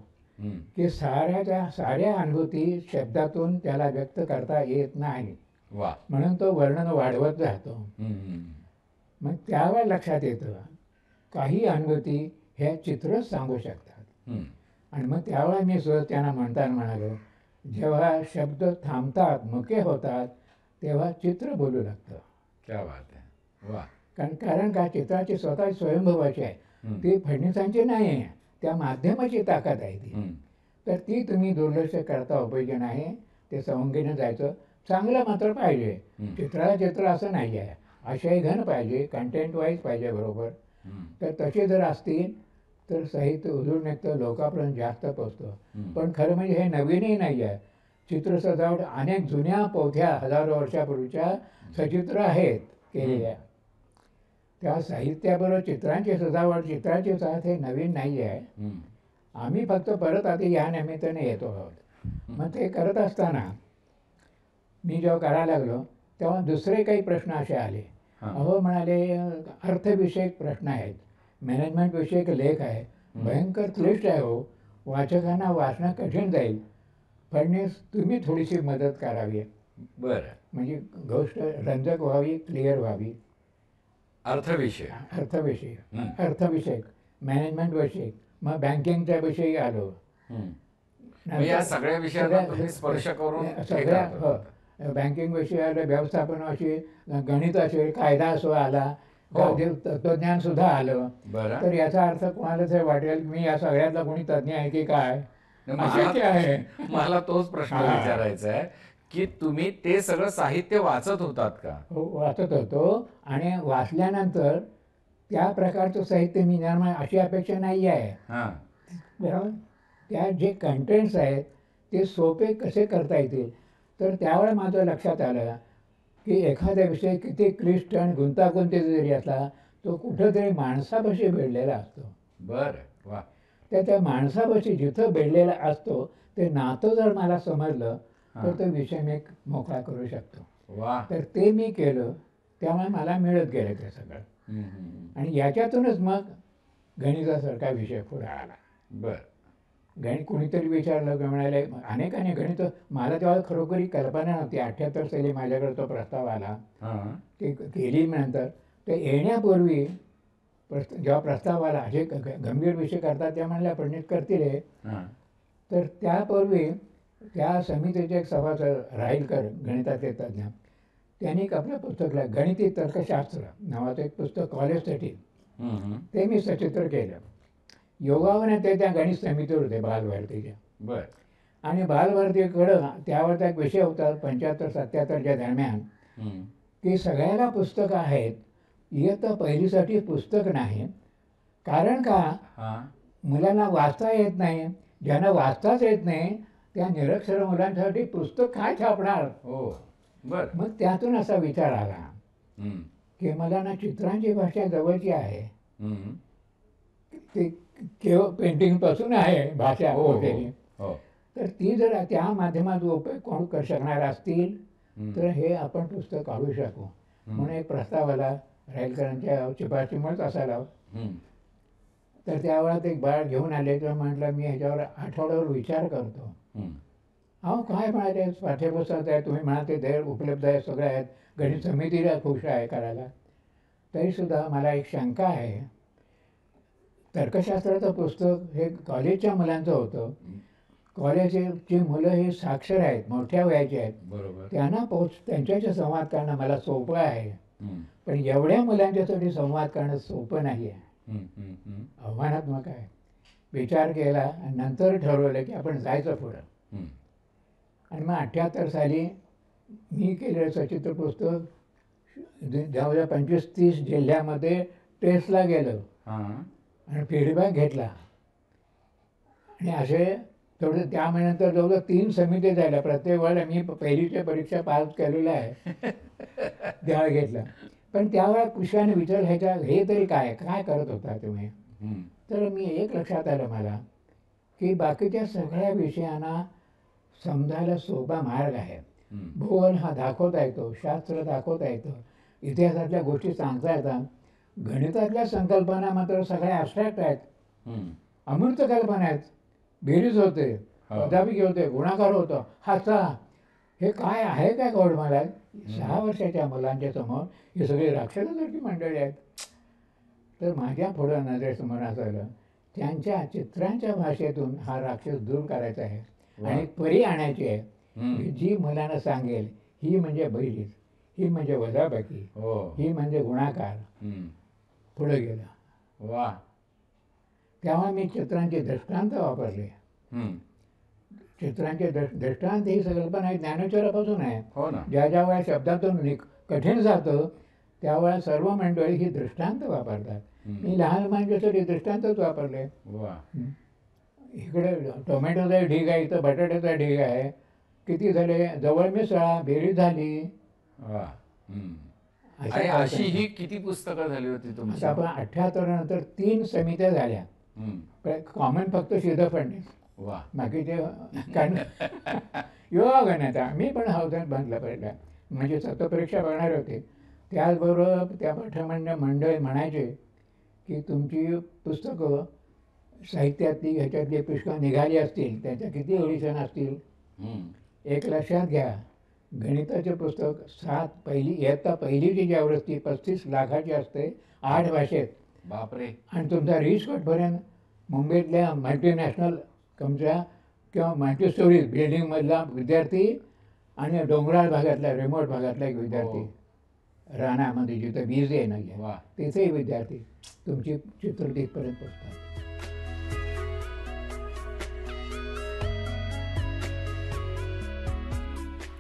की साऱ्या अनुभूती शब्दातून त्याला व्यक्त करता येत नाही. म्हणून तो वर्णन वाढवत जातो. मग त्यावेळी लक्षात येतं काही अनुभूती ह्या चित्रच सांगू शकतात. आणि मग त्यावेळेला मी सुद्धा त्यांना म्हणताना म्हणालो, जेव्हा शब्द थांबतात, मुके होतात, तेव्हा चित्र बोलू लागतं. क्या बात आहे. वा. कारण का चित्राची स्वतः स्वयंभूभाषा आहे. ती फडणीसांची नाही आहे, त्या माध्यमाची ताकद आहे ती. तर ती तुम्ही दुर्लक्ष करता उपयोगी नाही. ते संगीने जायचं. चांगलं मात्र पाहिजे. चित्राला चित्र असं नाही आहे, आशय घन पाहिजे, कंटेंट वाईज पाहिजे. बरोबर. तर तसे जर असतील तर साहित्य उजळून निघतं, लोकांपर्यंत जास्त पोचतं. पण खरं म्हणजे हे नवीनही नाही आहे. चित्र सजावट अनेक जुन्या पोथ्या हजारो वर्षापूर्वीच्या सचित्र आहेत केलेल्या. त्या साहित्याबरोबर चित्रांची सजावट, चित्राची साथ हे नवीन नाही आहे. आम्ही फक्त परत आधी या निमित्ताने येतो आहोत. मग ते करत असताना मी जेव्हा करायला लागलो तेव्हा दुसरे काही प्रश्न असे आले. अहो म्हणाले, अर्थविषयक प्रश्न आहेत, मॅनेजमेंटविषयक लेख आहे, भयंकर क्लिष्ट आहे, हो वाचकांना वाचणं कठीण जाईल. फडणीस तुम्ही थोडीशी मदत करावी. बरं. म्हणजे गोष्ट रंजक व्हावी, क्लिअर व्हावी. अर्थविषयक, मॅनेजमेंट विषयक, मग बँकिंगच्या विषयी आलो. या सगळ्या विषयांना तुम्ही स्पर्श करून सगळ्या बँकिंग विषयी आलं, व्यवस्थापन विषयी, गणित असेल, कायदा असो आला, तत्वज्ञान सुद्धा आलं. तर याचा अर्थ कोणाला जर वाटेल मी या सगळ्यातला कोणी तज्ज्ञ आहे की काय, आहे. मला तोच प्रश्न विचारायचा आहे की तुम्ही ते सगळं साहित्य वाचत होतात का? हो, वाचत होतो. आणि वाचल्यानंतर त्या प्रकारचं साहित्य मी निर्माण अशी अपेक्षा नाही आहे. त्या जे कंटेंट्स आहेत ते सोपे कसे करता येतील. तर त्यावेळेला माझं लक्षात आलं की एखादा विषय किती क्लिष्ट आणि गुंतागुंतीचा जरी असला तो कुठंतरी माणसापाशी भेटलेला असतो. बरं. वा. त्या माणसापाशी जिथं भेटलेला असतो ते नातं जर मला समजलं तर तो विषय मी मोकळा करू शकतो. वा. तर ते मी केलं, त्यामुळे मला मिळत गेलं ते सगळं. आणि याच्यातूनच मग गणितासारखा विषय पुढे आला. बर. गणित कुणीतरी विचारलं की म्हणाले अनेकाने गणित, मला तेव्हा खरोखरी कल्पना नव्हती. 78 साली माझ्याकडे तो प्रस्ताव आला, ते केली नंतर. ते येण्यापूर्वी जेव्हा प्रस्ताव आला, असे गंभीर विषय करतात त्या म्हणल्या पंडित करतील हे. तर त्यापूर्वी त्या समितीचे एक सभासद राहीलकर, गणिताचे तज्ज्ञ, त्यांनी एक आपलं पुस्तक लिहिलं, गणिती तर्कशास्त्र नावाचं एक पुस्तक कॉलेजसाठी. ते मी सचित्र केलं. योगाने ते त्या गणित समितीवर होते बालभारतीच्या. बर. आणि बालभारतीकडं त्यावर एक विषय होता 75-77च्या दरम्यान, की सगळ्याला पुस्तकं आहेत, इयत्ता पहिलीसाठी पुस्तक नाही. कारण का, मुलांना वाचता येत नाही. ज्यांना वाचताच येत नाही त्या निरक्षर मुलांसाठी पुस्तक काय छापणार. हो. बर. मग त्यातून असा विचार आला की मला ना चित्रांची भाषा जवळची आहे. ते केवळ पेंटिंगपासून आहे भाषा वगैरे. तर ती जर त्या माध्यमातून उपयोग कोण कर शकणार असतील तर हे आपण पुस्तक काढू शकू. म्हणून एक प्रस्ताव आला राहीलकरांच्या शिफारशीमुळेच असायला. तर त्यावेळेत एक बाळ घेऊन आले, तर म्हटलं मी ह्याच्यावर आठवड्यावर विचार करतो. अहो काय म्हणाले, पाठ्यपुस्तक आहे, तुम्ही म्हणाले धैर्य उपलब्ध आहे, सगळं आहेत, गणित समितीला खुश आहे करायला. तरीसुद्धा मला एक शंका आहे. तर्कशास्त्राचं पुस्तक हे कॉलेजच्या मुलांचं होतं. कॉलेजची मुलं ही साक्षर आहेत, मोठ्या वयाची आहेत. बरोबर. त्यांना त्यांच्याशी संवाद करणं मला सोपं आहे. पण एवढ्या मुलांच्यासाठी संवाद करणं सोपं नाही आहे, आव्हानात्मक आहे. विचार केला आणि नंतर ठरवलं की आपण जायचं पुढं. आणि मग 78 साली मी केलेलं सचित्र पुस्तक 2025-30 जिल्ह्यामध्ये टेस्टला गेलं आणि फीडबॅक घेतला. आणि असे थोडं त्यानंतर जवळजवळ 3 समित्या झाल्या. प्रत्येक वेळेला मी पहिलीच्या परीक्षा पास केलेल्या आहे, त्यावेळेला घेतला. पण त्यावेळेला पुष्कळाने विचार ह्याच्या हे तरी काय काय करत होता तुम्ही. तर मी एक लक्षात आलं मला की बाकीच्या सगळ्या विषयांना समजायला सोपा मार्ग आहे. भूगोल हा दाखवता येतो, शास्त्र दाखवता येतं, इतिहासातल्या गोष्टी सांगता येतात. गणितातल्या संकल्पना मात्र सगळ्या ॲबस्ट्रॅक्ट आहेत, अमूर्त कल्पना आहेत. बेरीज होते, वजाबाकी होते, गुणाकार होतो, हाचा हे काय आहे काय कळलं मला. 6 वर्षाच्या मुलांच्या समोर ही सगळी राक्षसासारखी मंडळी आहेत. तर माझ्या पुढं नजरेसमोर असलं त्यांच्या चित्रांच्या भाषेतून हा राक्षस दूर करायचा आहे आणि परी आणायची आहे. जी मुलांना सांगेल ही म्हणजे बेरीज, ही म्हणजे वजाबाकी, ही म्हणजे गुणाकार, पुढे गेला. वा. तेव्हा मी चित्रांचे दृष्टांत वापरले. चित्रांचे दृष्टांत ही संकल्पना ज्ञानेश्वरापासून आहे. ज्या ज्या वेळा शब्दातून कठीण जातं त्यावेळेला सर्व मंडळी ही दृष्टांत वापरतात. मी लहान मुलांच्यासाठी दृष्टांतच वापरले. इकडे टोमॅटोचा ढीग आहे, इथं बटाट्याचा ढीग आहे, किती झाले, जवळ मिसळा, बेरीज झाली. अशी ही किती पुस्तकं झाली होती तुमची. आपण 78 नंतर 3 समित्या झाल्या. कॉमन फक्त शिद फडणीस, बाकीचे कारण योगा गणिता मी पण हौदात बांधला पहिला. म्हणजे सत्वपरीक्षा बघणार होते. त्याचबरोबर त्या पाठ्यमंडळ मंडळ म्हणायचे की तुमची पुस्तकं साहित्यातली ह्याच्यातली पुष्कळ निघाली असतील, त्याच्या किती एडिशन असतील. एक लक्षात घ्या, गणिताचे पुस्तक 7 इयत्ता पहिलीची जी आवृत्ती 35 लाखाची असते, 8 भाषेत. बापरे. आणि तुमचा रिचकोटपर्यंत मुंबईतल्या मल्टीनॅशनल तुमच्या किंवा मल्टीस्टोरीज बिल्डिंगमधला विद्यार्थी आणि डोंगराळ भागातला रिमोट भागातला एक विद्यार्थी, रानामध्ये जिथं वीज आहे नाही आहे तिथेही विद्यार्थी तुमची चित्र तिथपर्यंत पोचतात.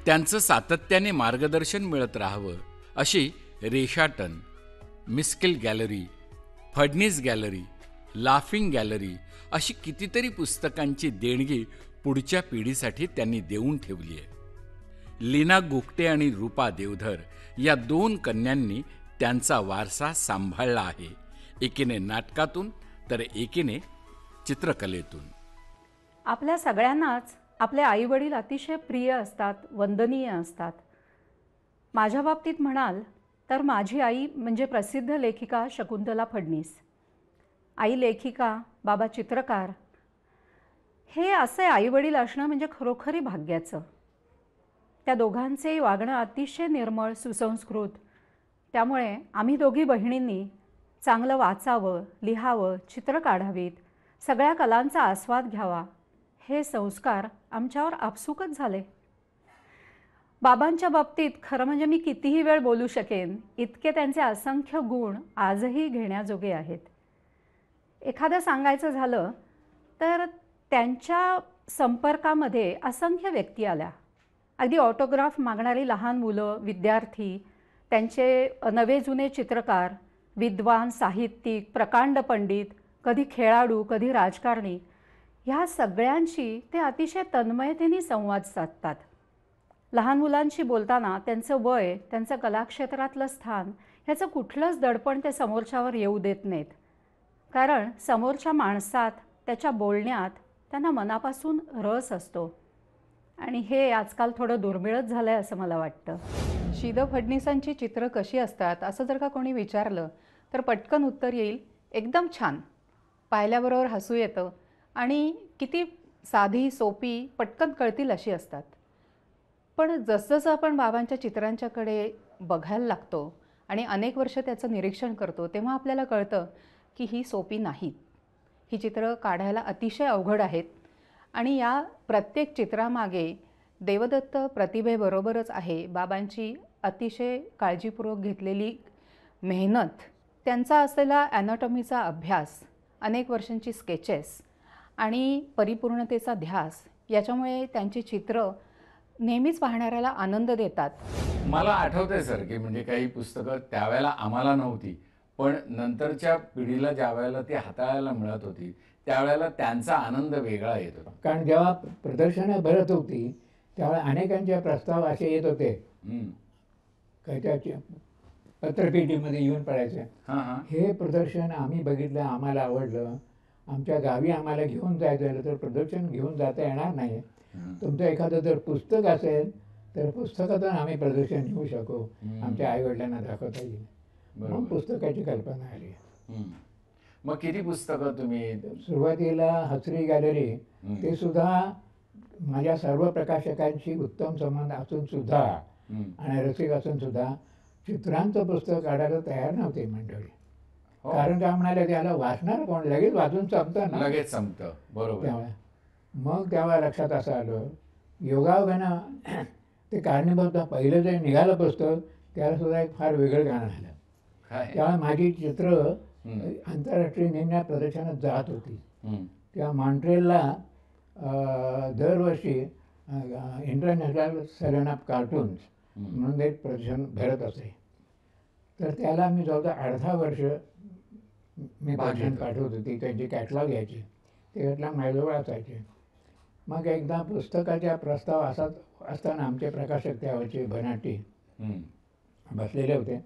त्यांचं सातत्याने मार्गदर्शन मिळत राहावं अशी रेषाटन, मिस्किल gallery, Phadnis gallery, laughing gallery अशी कितीतरी पुस्तकांची देणगी पुढच्या पिढीसाठी त्यांनी देऊन ठेवली आहे. लीना गुकटे आणि रूपा देवधर या 2 कन्यांनी त्यांचा वारसा सांभाळला आहे. एकीने नाटकातून तर एकीने चित्रकलेतून. आपल्या सगळ्यांनाच आपले आईवडील अतिशय प्रिय असतात, वंदनीय असतात. माझ्या बाबतीत म्हणाल तर माझी आई म्हणजे प्रसिद्ध लेखिका शकुंतला फडणीस. आई लेखिका, बाबा चित्रकार. हे असे आईवडील असणं म्हणजे खरोखरी भाग्याचं. त्या दोघांचेही वागणं अतिशय निर्मळ, सुसंस्कृत. त्यामुळे आम्ही दोघी बहिणींनी चांगलं वाचावं, लिहावं, चित्र काढावीत, सगळ्या कलांचा आस्वाद घ्यावा, हे संस्कार आमच्यावर आपसुकच झाले. बाबांच्या बाबतीत खरं म्हणजे मी कितीही वेळ बोलू शकेन, इतके त्यांचे असंख्य गुण आजही घेण्याजोगे आहेत. एखादं सांगायचं झालं तर त्यांच्या संपर्कामध्ये असंख्य व्यक्ती आल्या. अगदी ऑटोग्राफ मागणारी लहान मुलं, विद्यार्थी, त्यांचे नवे जुने चित्रकार, विद्वान, साहित्यिक, प्रकांड पंडित, कधी खेळाडू, कधी राजकारणी, ह्या सगळ्यांशी ते अतिशय तन्मयतेने संवाद साधतात. लहान मुलांशी बोलताना त्यांचं वय, त्यांचं कलाक्षेत्रातलं स्थान ह्याचं कुठलंच दडपण ते समोरच्यावर येऊ देत नाहीत. कारण समोरच्या माणसात, त्याच्या बोलण्यात त्यांना मनापासून रस असतो. आणि हे आजकाल थोडं दुर्मिळच झालं आहे असं मला वाटतं. शी. द. फडणीसांची चित्रं कशी असतात असं जर का कोणी विचारलं तर पटकन उत्तर येईल, एकदम छान, पाहिल्याबरोबर हसू येतं आणि किती साधी, सोपी, पटकन कळतील अशी असतात. पण जसजसं आपण बाबांच्या चित्रांच्याकडे बघायला लागतो आणि अनेक वर्ष त्याचं निरीक्षण करतो, तेव्हा आपल्याला कळतं की ही सोपी नाहीत. ही चित्रं काढायला अतिशय अवघड आहेत आणि या प्रत्येक चित्रामागे देवदत्त प्रतिभेबरोबरच आहे बाबांची अतिशय काळजीपूर्वक घेतलेली मेहनत, त्यांचा असलेला ॲनाटॉमीचा अभ्यास, अनेक वर्षांची स्केचेस आणि परिपूर्णतेचा ध्यास, याच्यामुळे त्यांची चित्रं नेहमीच पाहणाऱ्याला आनंद देतात. मला आठवतंय सर की म्हणजे काही पुस्तकं त्यावेळेला आम्हाला नव्हती, पण नंतरच्या पिढीला ज्या वेळेला ती हाताळायला मिळत होती त्यावेळेला त्यांचा आनंद वेगळा येत होता. कारण जेव्हा प्रदर्शनं भरत होती त्यावेळेला अनेकांचे प्रस्ताव असे येत होते, काही पत्रपेटीमध्ये येऊन पडायचे, हे प्रदर्शन आम्ही बघितलं, आम्हाला आवडलं, आमच्या गावी आम्हाला घेऊन जायचं झालं तर प्रदर्शन घेऊन जाता येणार नाही, तुमचं एखादं जर पुस्तक असेल तर पुस्तकातून आम्ही प्रदर्शन घेऊ शकू, आमच्या आईवडिलांना दाखवता येईल. म्हणून पुस्तकाची कल्पना आली. मग किती पुस्तकं तुम्ही? सुरुवातीला हसरी गॅलरी, ते सुद्धा माझ्या सर्व प्रकाशकांशी उत्तम संबंध असून सुद्धा आणि रसिक असून सुद्धा चित्रांचं पुस्तक काढायला तयार नव्हते मंडळी. कारण काय म्हणाले, त्याला वाचणार कोण, लगेच वाचून संपतं ना, लगेच संपतं. बरोबर. त्यामुळे मग तेव्हा लक्षात असं आलं, योगायोगानं ते कारणीभूत पहिलं जे निघालं पुस्तक त्याला सुद्धा एक फार वेगळं गाणं आलं. तेव्हा माझी चित्र आंतरराष्ट्रीय निर्णय प्रदर्शनात जात होती. तेव्हा मॉन्ट्रियलला दरवर्षी इंटरनॅशनल सॅलॉन ऑफ कार्टून्स म्हणून एक प्रदर्शन भरत असे. तर त्याला मी जवळजवळ अर्धा वर्ष मी भाषण पाठवत होती, त्यांची कॅटलॉग यायची, ते कॅटलॉग माझ्याजवळ असायचे. मग एकदा पुस्तकाच्या प्रस्ताव असाच असताना आमचे प्रकाशक त्यावरचे बनाटी बसलेले होते.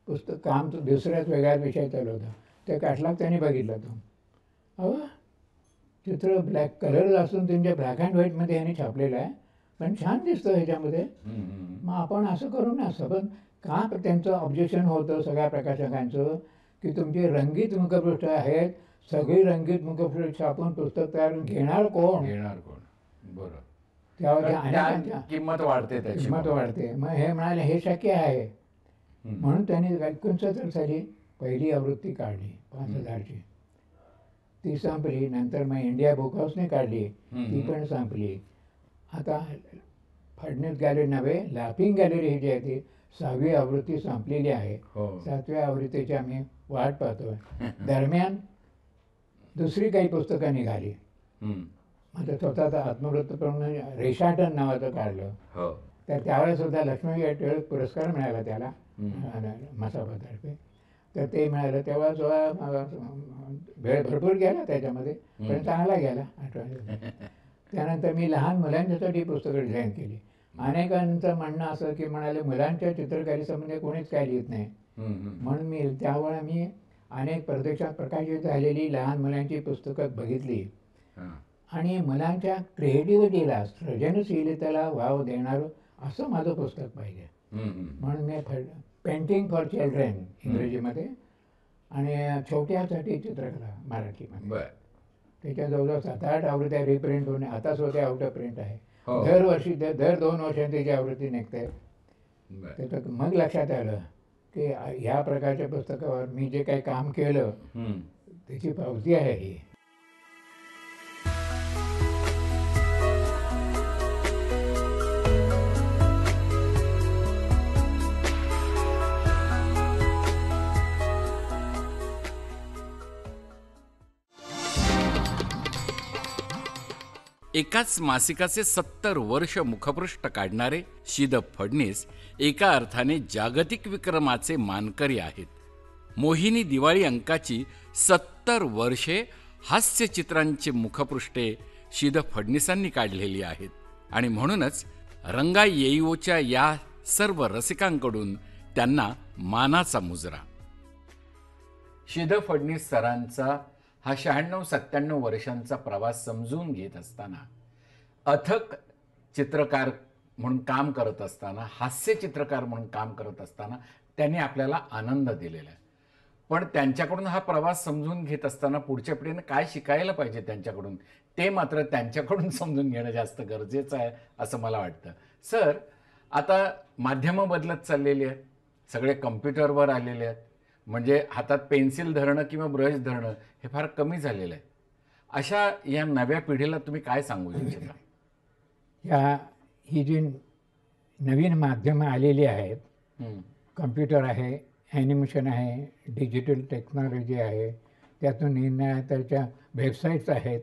पुस्तक काम दुसऱ्याच वेगळ्याच विषय चालू होता. ते कॅटलॉग त्यांनी बघितलं. तो अहो चित्र ब्लॅक कलर असून त्यांच्या ब्लॅक अँड व्हाईटमध्ये ह्याने छापलेलं आहे, पण छान दिसतं ह्याच्यामध्ये, मग आपण असं करू ना. पण का त्यांचं ऑब्जेक्शन होतं सगळ्या प्रकाशकांचं की तुमची रंगीत मुखपृष्ठ आहेत, सगळी रंगीत मुखपृष्ठ छापून पुस्तक तयार घेणार कोण? बरोबर. त्यावेळी किंमत वाढते, किंमत वाढते. मग हे म्हणाले हे शक्य आहे. म्हणून त्यांनी 1969 साली पहिली आवृत्ती काढली 5000ची. ती संपली. नंतर मग इंडिया बुक हाऊसने काढली, ती पण संपली. आता फडणीस गॅलरी नव्हे, लाफिंग गॅलरी ही जी आहे ती 6वी आवृत्ती संपलेली आहे. 7व्या आवृत्तीची आम्ही वाट पाहतोय. दरम्यान दुसरी काही पुस्तकं निघाली. माझं स्वतःचा आत्मवृत्तप्रमाणे रेषाटन नावाचं काढलं. तर त्यावेळेस सुद्धा लक्ष्मीबाई टिळक पुरस्कार मिळाला त्याला मसापातर्फे. तर ते मिळालं. तेव्हा सुद्धा वेळ भरपूर गेला त्याच्यामध्ये, पण चांगला गेला आठवड्यात. त्यानंतर मी लहान मुलांच्यासाठी पुस्तकं डिझाईन केली. अनेकांचं म्हणणं असं की म्हणाले मुलांच्या चित्रकारीसंबंधी कोणीच काय लिहित नाही, म्हणून मी त्यावेळेला मी अनेक प्रदेशात प्रकाशित झालेली लहान मुलांची पुस्तकं बघितली आणि मुलांच्या क्रिएटिव्हिटीला, सृजनशीलतेला वाव देणारं असं माझं पुस्तक पाहिजे. म्हणून मी पेंटिंग फॉर चिल्ड्रन इंग्रजीमध्ये आणि छोट्यासाठी चित्रकला मराठीमध्ये. बर. त्याच्या जवळजवळ 7-8 आवृत्त्या रिप्रिंट होणे, आता सुद्धा आउट ऑफ प्रिंट आहे. हो. दरवर्षी दर 2 वर्षांनी त्याची आवृत्ती निघते. बर. त्याच्यात मग लक्षात आलं की ह्या प्रकारच्या पुस्तकावर मी जे काही काम केलं त्याची पावती आहे ही. एकाच मासिकाचे 70 वर्ष मुखपृष्ठ काढणारे शी.द. फडणीस एका अर्थाने जागतिक विक्रमाचे मानकरी आहेत. मोहिनी दिवाळी अंकाची 70 वर्षे हास्यचित्रांची मुखपृष्ठे शी.द. फडणीसांनी काढलेली आहेत आणि म्हणूनच रंगा येईवोच्या या सर्व रसिकांकडून त्यांना मानाचा मुजरा. शी.द. फडणीस सरांचा हा 96-97 वर्षांचा प्रवास समजून घेत असताना, अथक चित्रकार म्हणून काम करत असताना, हास्य चित्रकार म्हणून काम करत असताना त्यांनी आपल्याला आनंद दिलेला आहे. पण त्यांच्याकडून हा प्रवास समजून घेत असताना पुढच्या पिढीने काय शिकायला पाहिजे त्यांच्याकडून, ते मात्र त्यांच्याकडून समजून घेणं जास्त गरजेचं आहे असं मला वाटतं. सर, आता माध्यमं बदलत चाललेली आहेत, सगळे कम्प्युटरवर आलेले आहेत, म्हणजे हातात पेन्सिल धरणं किंवा ब्रश धरणं हे फार कमी झालेलं आहे. अशा या नव्या पिढीला तुम्ही काय सांगू इच्छिता? ही जी नवीन माध्यमं आलेली आहेत, कम्प्युटर आहे, ॲनिमेशन आहे, डिजिटल टेक्नॉलॉजी आहे, त्यातून निर्णय त्याच्या वेबसाईट्स आहेत,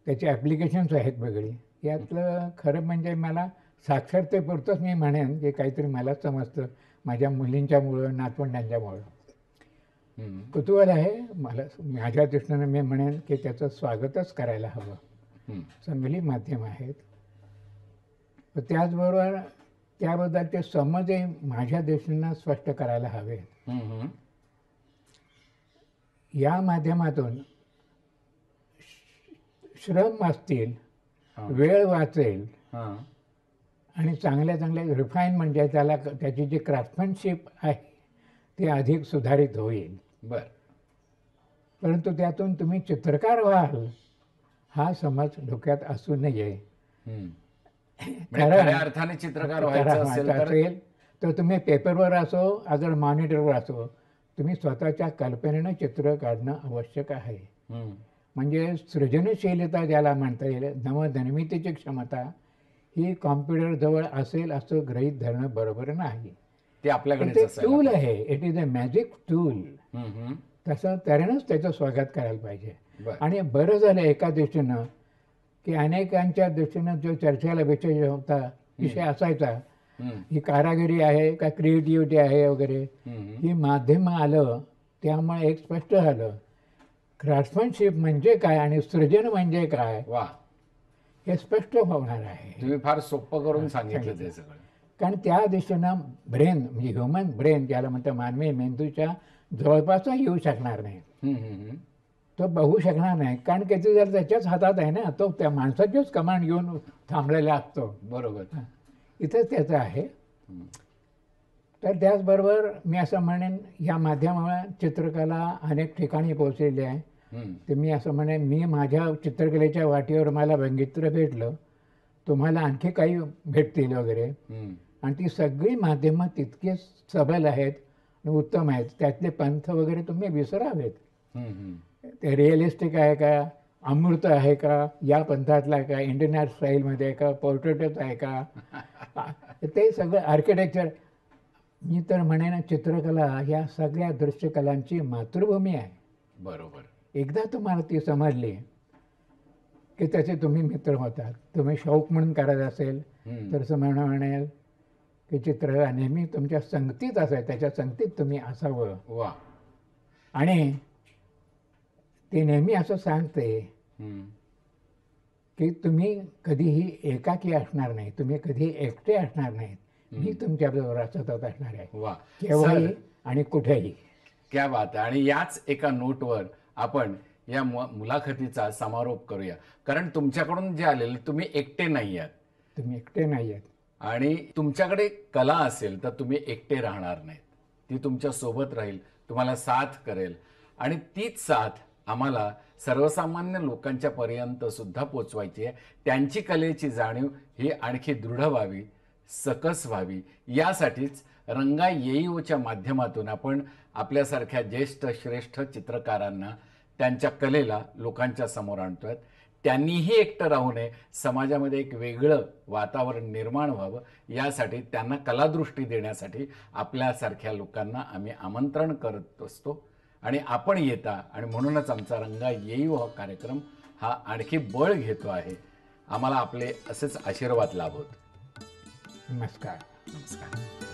त्याचे ॲप्लिकेशन्स आहेत वेगळी. यातलं खरं म्हणजे मला साक्षरतेपुरतंच मी म्हणेन की काहीतरी मला समजतं माझ्या मुलींच्यामुळं, नातवंडांच्यामुळं. कुतूहल आहे मला. माझ्या दृष्टीनं मी म्हणेन की त्याचं स्वागतच करायला हवं. चांगली माध्यमं आहेत. पण त्याचबरोबर त्याबद्दलचे समजही माझ्या दृष्टीनं स्पष्ट करायला हवे. या माध्यमातून श्रम असतील, वेळ वाचेल आणि चांगल्या चांगल्या रिफाईन म्हणजे त्याला त्याची जी क्राफ्टमॅनशिप आहे ती अधिक सुधारित होईल. बर. परंतु त्यातून तुम्ही चित्रकार व्हाल हा समज डोक्यात असू नये. खऱ्या अर्थाने चित्रकार व्हायचं असेल तर तुम्ही पेपरवर असो अगर मॉनिटरवर असो, तुम्ही स्वतःच्या कल्पनेनं चित्र काढणं आवश्यक आहे. म्हणजे सृजनशीलता ज्याला म्हणता येईल, नवनिर्मितीची क्षमता ही कॉम्प्युटरजवळ असेल असं गृहीत धरणं बरोबर नाही. ते आपल्याकडे टूल आहे, it is a magic tool. तसं त्यानेच त्याचं स्वागत करायला पाहिजे. आणि बरं झालं एका दृष्टीनं की अनेकांच्या दृष्टीनं जो चर्चेला विषय असायचा, ही कारागिरी आहे का क्रिएटिव्हिटी आहे वगैरे, ही माध्यमं आलं त्यामुळे एक स्पष्ट झालं क्राफ्टमॅनशिप म्हणजे काय आणि सृजन म्हणजे काय. वा, हे स्पष्ट होणार आहे. तुम्ही फार सोपं करून सांगितलं ते सगळं. कारण त्या दिशेनं ब्रेन म्हणजे ह्युमन ब्रेन ज्याला म्हणतं मानवी मेंदूच्या जवळपासच येऊ शकणार नाही. तो बघू शकणार नाही कारण किती जर त्याच्याच हातात आहे ना, तो त्या माणसाचीच कमांड घेऊन थांबलेला असतो. बरोबर. इथंच त्याचं आहे. तर त्याचबरोबर मी असं म्हणेन या माध्यमामुळे चित्रकला अनेक ठिकाणी पोहोचलेली आहे. तर मी असं म्हणेन मी माझ्या चित्रकलेच्या वाटेवर मला व्यंगित्र भेटलं, तुम्हाला आणखी काही भेटतील वगैरे. आणि ती सगळी माध्यमं तितकीच सबल आहेत आणि उत्तम आहेत. त्यातले पंथ वगैरे तुम्ही विसरावेत. ते रिअलिस्टिक आहे का, अमूर्त आहे का, या पंथातला आहे का, इंडियन आर्ट स्टाईलमध्ये आहे का, पोर्ट्रेटच आहे का, ते सगळं आर्किटेक्चर. मी तर म्हणेन चित्रकला या सगळ्या दृश्यकलांची मातृभूमी आहे. बरोबर. एकदा तुम्हाला ती समजली की त्याचे तुम्ही मित्र होतात. तुम्ही शौक म्हणून करायचं असेल तर असं म्हणेल की चित्रकला नेहमी तुमच्या संगतीत असाय, त्याच्या संगतीत तुम्ही असावं. वा. आणि ते नेहमी असं सांगते की तुम्ही कधीही एकाकी असणार नाही, तुम्ही कधी एकटे असणार नाहीत. मी तुमच्याबरोबर सतत असणार आहे. वा. केव्हाही आणि कुठेही. क्या बात आहे. आणि याच एका नोटवर आपण या मुलाखतीचा समारोप करूया. कारण तुमच्याकडून जे आलेले तुम्ही एकटे नाही आहात. तुम्ही एकटे नाही आहेत. आणि तुमच्याकडे कला असेल तर तुम्ही एकटे राहणार नाहीत. ती तुमच्या सोबत राहील, तुम्हाला साथ करेल आणि तीच साथ आम्हाला सर्वसामान्य लोकांच्या पर्यंत सुद्धा पोचवायची आहे. त्यांची कलेची जाणीव ही आणखी दृढ व्हावी, सकस व्हावी, यासाठीच रंगा येईओच्या माध्यमातून आपण आपल्यासारख्या ज्येष्ठ श्रेष्ठ चित्रकारांना त्यांच्या कलेला लोकांच्या समोर आणतोय. त्यांनीही एकटं राहू नये, समाजामध्ये एक वेगळं वातावरण निर्माण व्हावं, यासाठी त्यांना कलादृष्टी देण्यासाठी आपल्यासारख्या लोकांना आम्ही आमंत्रण करत असतो आणि आपण येता. आणि म्हणूनच आमचा रंगा येईओ हा कार्यक्रम हा आणखी बळ घेतो आहे. आम्हाला आपले असेच आशीर्वाद लाभोत. नमस्कार. नमस्कार.